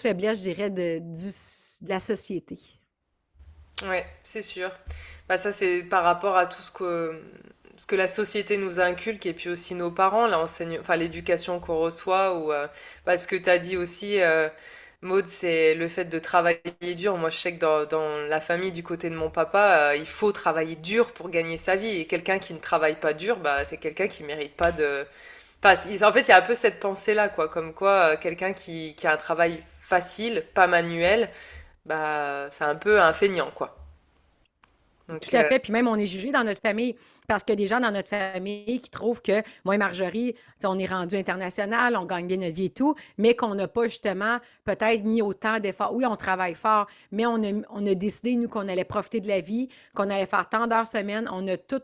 faiblesses, je dirais, de la société. Ouais, c'est sûr. Bah ça c'est par rapport à tout ce que la société nous inculque et puis aussi nos parents, enfin l'éducation qu'on reçoit ou bah, ce que tu as dit aussi Maud, c'est le fait de travailler dur. Moi je sais que dans la famille du côté de mon papa, il faut travailler dur pour gagner sa vie et quelqu'un qui ne travaille pas dur, bah c'est quelqu'un qui mérite pas de enfin, en fait, il y a un peu cette pensée-là quoi, comme quoi quelqu'un qui a un travail facile, pas manuel, bah c'est un peu un feignant quoi. Donc, Tout à fait. Puis même, on est jugé dans notre famille parce qu'il y a des gens dans notre famille qui trouvent que moi et Marjorie, tu sais, on est rendu international, on gagne bien notre vie et tout, mais qu'on n'a pas justement peut-être mis autant d'efforts. Oui, on travaille fort, mais on a décidé, nous, qu'on allait profiter de la vie, qu'on allait faire tant d'heures semaine. On a tout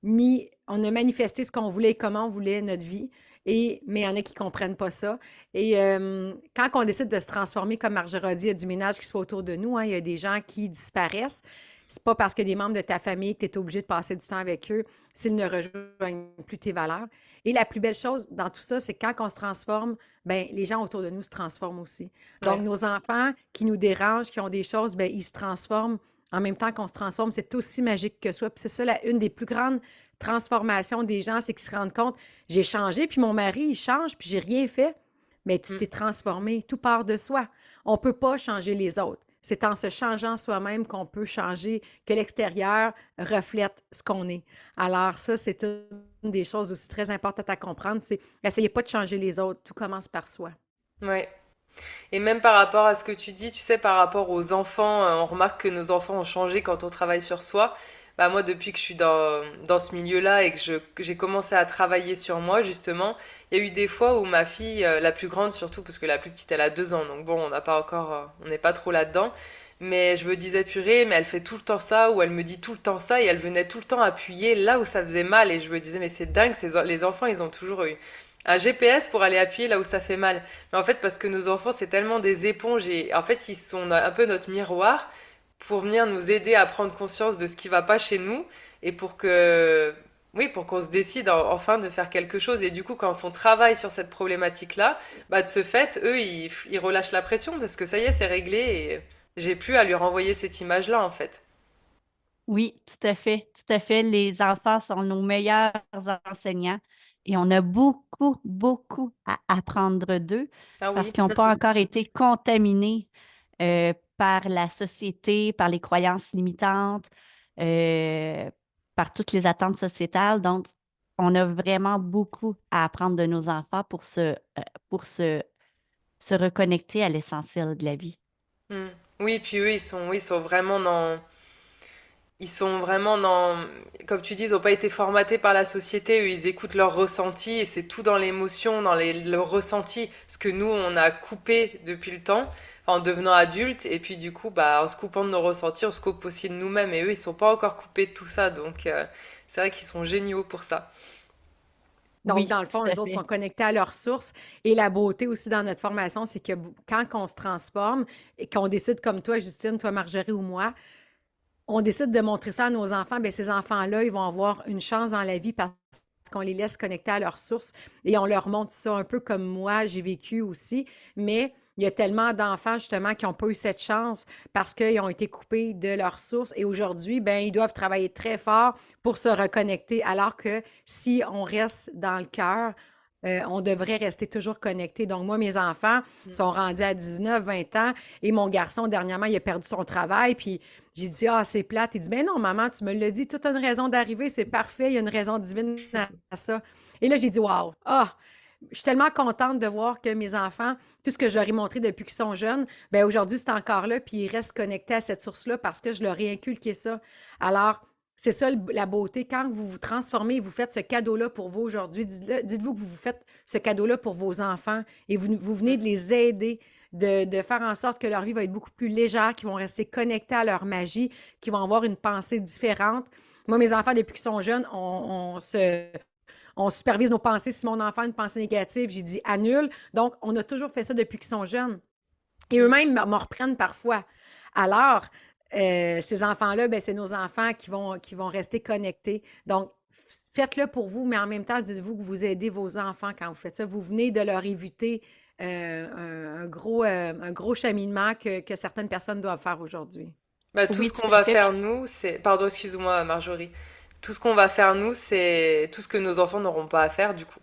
mis, on a manifesté ce qu'on voulait et comment on voulait notre vie. Mais il y en a qui ne comprennent pas ça. Et quand on décide de se transformer, comme Marjorie a dit, il y a du ménage qui se fait autour de nous, hein, il y a des gens qui disparaissent. C'est pas parce que des membres de ta famille que tu es obligé de passer du temps avec eux s'ils ne rejoignent plus tes valeurs. Et la plus belle chose dans tout ça, c'est que quand on se transforme, ben les gens autour de nous se transforment aussi. Donc, ouais. nos enfants qui nous dérangent, qui ont des choses, ben ils se transforment en même temps qu'on se transforme. C'est aussi magique que soi. Puis c'est ça, une des plus grandes transformations des gens, c'est qu'ils se rendent compte, j'ai changé, puis mon mari, il change, puis j'ai rien fait. Mais tu Mm. t'es transformé, tout part de soi. On ne peut pas changer les autres. C'est en se changeant soi-même qu'on peut changer, que l'extérieur reflète ce qu'on est. Alors ça, c'est une des choses aussi très importantes à comprendre, c'est essayez pas de changer les autres, tout commence par soi. Ouais. Et même par rapport à ce que tu dis, tu sais, par rapport aux enfants, on remarque que nos enfants ont changé quand on travaille sur soi. Bah moi, depuis que je suis dans ce milieu-là et que j'ai commencé à travailler sur moi, justement, il y a eu des fois où ma fille, la plus grande surtout, parce que la plus petite, elle a 2 ans, donc bon, on n'a pas encore, on n'est pas trop là-dedans. Mais je me disais, purée, mais elle fait tout le temps ça, ou elle me dit tout le temps ça, et elle venait tout le temps appuyer là où ça faisait mal. Et je me disais, mais c'est dingue, les enfants, ils ont toujours eu un GPS pour aller appuyer là où ça fait mal. Mais en fait, parce que nos enfants, c'est tellement des éponges et en fait, ils sont un peu notre miroir pour venir nous aider à prendre conscience de ce qui va pas chez nous et oui, pour qu'on se décide enfin de faire quelque chose. Et du coup, quand on travaille sur cette problématique-là, bah, de ce fait, eux, ils relâchent la pression parce que ça y est, c'est réglé et j'ai plus à lui renvoyer cette image-là, en fait. Oui, tout à fait, tout à fait. Les enfants sont nos meilleurs enseignants. Et on a beaucoup, beaucoup à apprendre d'eux Ah parce oui. qu'ils n'ont pas encore été contaminés par la société, par les croyances limitantes, euh, par toutes les attentes sociétales. Donc, on a vraiment beaucoup à apprendre de nos enfants pour se reconnecter à l'essentiel de la vie. Mm. Oui, puis eux, oui, ils sont vraiment dans, comme tu dis, ils n'ont pas été formatés par la société, eux, ils écoutent leurs ressentis et c'est tout dans l'émotion, le ressenti, ce que nous, on a coupé depuis le temps, en devenant adultes, et puis du coup, bah, en se coupant de nos ressentis, on se coupe aussi de nous-mêmes, et eux, ils sont pas encore coupés de tout ça, donc c'est vrai qu'ils sont géniaux pour ça. Donc, Oui, dans le tout fond, à eux autres sont fait. connectés à leurs sources. Et la beauté aussi dans notre formation, c'est que quand on se transforme et qu'on décide comme toi, Justine, toi, Marjorie ou moi, on décide de montrer ça à nos enfants, bien, ces enfants-là, ils vont avoir une chance dans la vie parce qu'on les laisse connecter à leurs sources et on leur montre ça un peu comme moi, j'ai vécu aussi. Mais il y a tellement d'enfants, justement, qui n'ont pas eu cette chance parce qu'ils ont été coupés de leurs sources et aujourd'hui, ben, ils doivent travailler très fort pour se reconnecter. Alors que si on reste dans le cœur, on devrait rester toujours connecté. Donc, moi, mes enfants sont rendus à 19, 20 ans et mon garçon, dernièrement, il a perdu son travail. Puis, j'ai dit, ah, c'est plate. Il dit, ben non, maman, tu me l'as dit, tout a une raison d'arriver, c'est parfait, il y a une raison divine à ça. Et là, j'ai dit, waouh, ah, je suis tellement contente de voir que mes enfants, tout ce que je leur ai montré depuis qu'ils sont jeunes, ben aujourd'hui, c'est encore là, puis ils restent connectés à cette source-là parce que je leur ai inculqué ça. Alors, c'est ça la beauté. Quand vous vous transformez et vous faites ce cadeau-là pour vous aujourd'hui, dites-vous que vous vous faites ce cadeau-là pour vos enfants et vous venez de les aider, de faire en sorte que leur vie va être beaucoup plus légère, qu'ils vont rester connectés à leur magie, qu'ils vont avoir une pensée différente. Moi, mes enfants, depuis qu'ils sont jeunes, on supervise nos pensées. Si mon enfant a une pensée négative, j'ai dit annule. Donc, on a toujours fait ça depuis qu'ils sont jeunes. Et eux-mêmes m'en reprennent parfois. Alors, ces enfants-là, ben, c'est nos enfants qui vont rester connectés. Donc, faites-le pour vous, mais en même temps, dites-vous que vous aidez vos enfants quand vous faites ça. Vous venez de leur éviter un gros cheminement que certaines personnes doivent faire aujourd'hui. Bah, tout Oui, ce tout qu'on à va fait. Puis faire nous, c'est... Pardon, excuse-moi, Marjorie. Tout ce qu'on va faire nous, c'est tout ce que nos enfants n'auront pas à faire, du coup.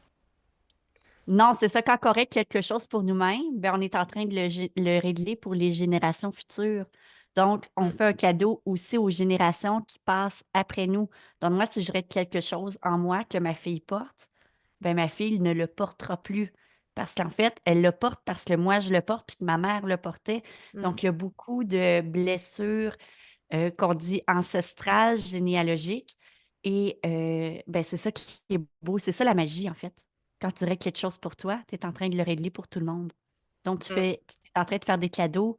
non, c'est ça, quand on corrige quelque chose pour nous-mêmes, ben, on est en train de le régler pour les générations futures. Donc, on Mm. fait un cadeau aussi aux générations qui passent après nous. Donc, moi, si je règle quelque chose en moi que ma fille porte, ben, ma fille ne le portera plus. Parce qu'en fait, elle le porte parce que moi, je le porte puis que ma mère le portait. Mm. Donc, il y a beaucoup de blessures qu'on dit ancestrales, généalogiques. Et ben, c'est ça qui est beau. C'est ça la magie, en fait. Quand tu règles quelque chose pour toi, tu es en train de le régler pour tout le monde. Donc, tu Mm. es en train de faire des cadeaux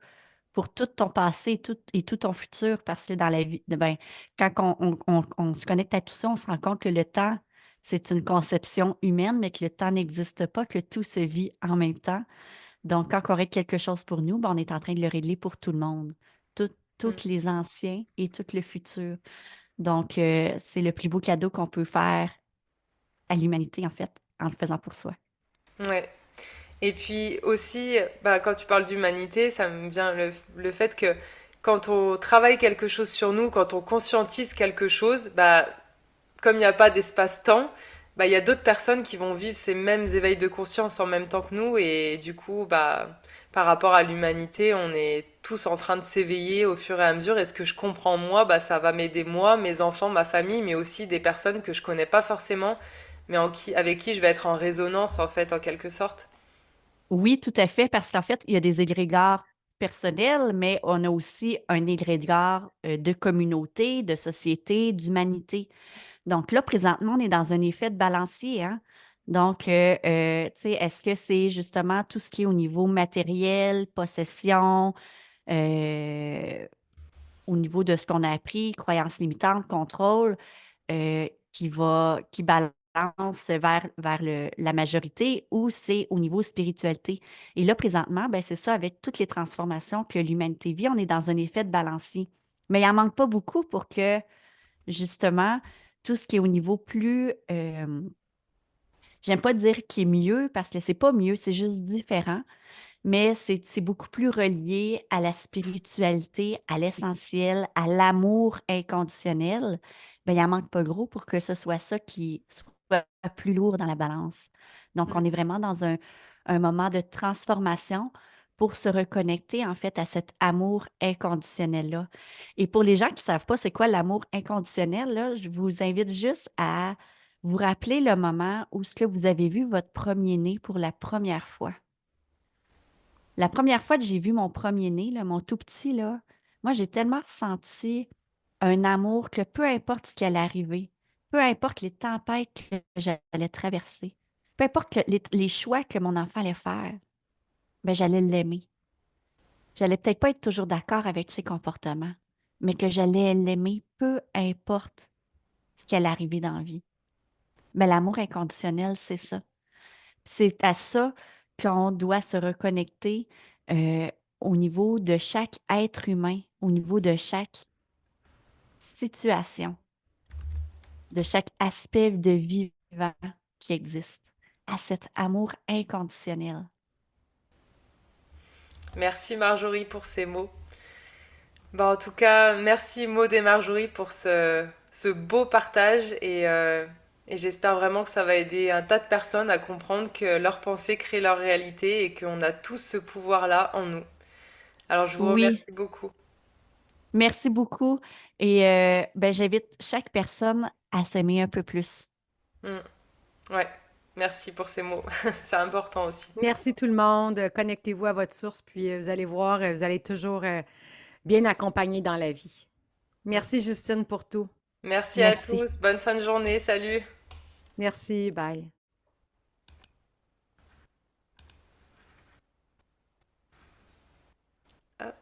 pour tout ton passé et tout ton futur, parce que dans la vie, ben, quand on se connecte à tout ça, on se rend compte que le temps, c'est une conception humaine, mais que le temps n'existe pas, que tout se vit en même temps. Donc, quand on règle quelque chose pour nous, ben, on est en train de le régler pour tout le monde, Mm. tous les anciens et tout le futur. Donc, c'est le plus beau cadeau qu'on peut faire à l'humanité, en fait, en le faisant pour soi. Ouais. Et puis aussi, bah, quand tu parles d'humanité, ça me vient le fait que quand on travaille quelque chose sur nous, quand on conscientise quelque chose, bah, comme il n'y a pas d'espace-temps, bah, il y a d'autres personnes qui vont vivre ces mêmes éveils de conscience en même temps que nous. Et du coup, bah, par rapport à l'humanité, on est tous en train de s'éveiller au fur et à mesure. Et ce que je comprends moi, bah, ça va m'aider moi, mes enfants, ma famille, mais aussi des personnes que je connais pas forcément, mais avec qui je vais être en résonance, en fait, en quelque sorte. Oui, tout à fait, parce qu'en fait, il y a des égrégores personnels, mais on a aussi un égrégore de communauté, de société, d'humanité. Donc là, présentement, on est dans un effet de balancier, hein? Donc, tu sais, est-ce que c'est justement tout ce qui est au niveau matériel, possession, euh, au niveau de ce qu'on a appris, croyances limitantes, contrôle, qui balance vers la majorité ou c'est au niveau spiritualité. Et là, présentement, ben, c'est ça, avec toutes les transformations que l'humanité vit, on est dans un effet de balancier. Mais il n'en manque pas beaucoup pour que, justement, tout ce qui est au niveau plus, j'aime pas dire qui est mieux parce que c'est pas mieux, c'est juste différent, mais c'est beaucoup plus relié à la spiritualité, à l'essentiel, à l'amour inconditionnel. Ben, il en manque pas gros pour que ce soit ça qui soit soit plus lourd dans la balance. Donc, on est vraiment dans un moment de transformation pour se reconnecter, en fait, à cet amour inconditionnel-là. Et pour les gens qui ne savent pas c'est quoi l'amour inconditionnel, là, je vous invite juste à vous rappeler le moment où ce que vous avez vu votre premier-né pour la première fois. La première fois que j'ai vu mon premier-né, là, mon tout petit, là, moi, j'ai tellement ressenti un amour que peu importe ce qui allait arriver, peu importe les tempêtes que j'allais traverser, peu importe les choix que mon enfant allait faire, ben, j'allais l'aimer. J'allais peut-être pas être toujours d'accord avec ses comportements, mais que j'allais l'aimer peu importe ce qui allait arriver dans la vie. Mais l'amour inconditionnel, c'est ça. C'est à ça qu'on doit se reconnecter euh, au niveau de chaque être humain, au niveau de chaque situation, de chaque aspect de vivant qui existe, à cet amour inconditionnel. Merci Marjorie pour ces mots. Bah, en tout cas, merci Maud et Marjorie pour ce beau partage et j'espère vraiment que ça va aider un tas de personnes à comprendre que leurs pensées créent leur réalité et qu'on a tous ce pouvoir-là en nous. Alors je vous Oui, remercie beaucoup. merci beaucoup. Et ben, j'invite chaque personne à s'aimer un peu plus. Mm. Ouais, merci pour ces mots. C'est important aussi. Merci tout le monde. Connectez-vous à votre source, puis vous allez voir, vous allez toujours bien accompagné dans la vie. Mm. Merci Justine pour tout. Merci à Merci. tous. Bonne fin de journée. Salut. Merci, bye.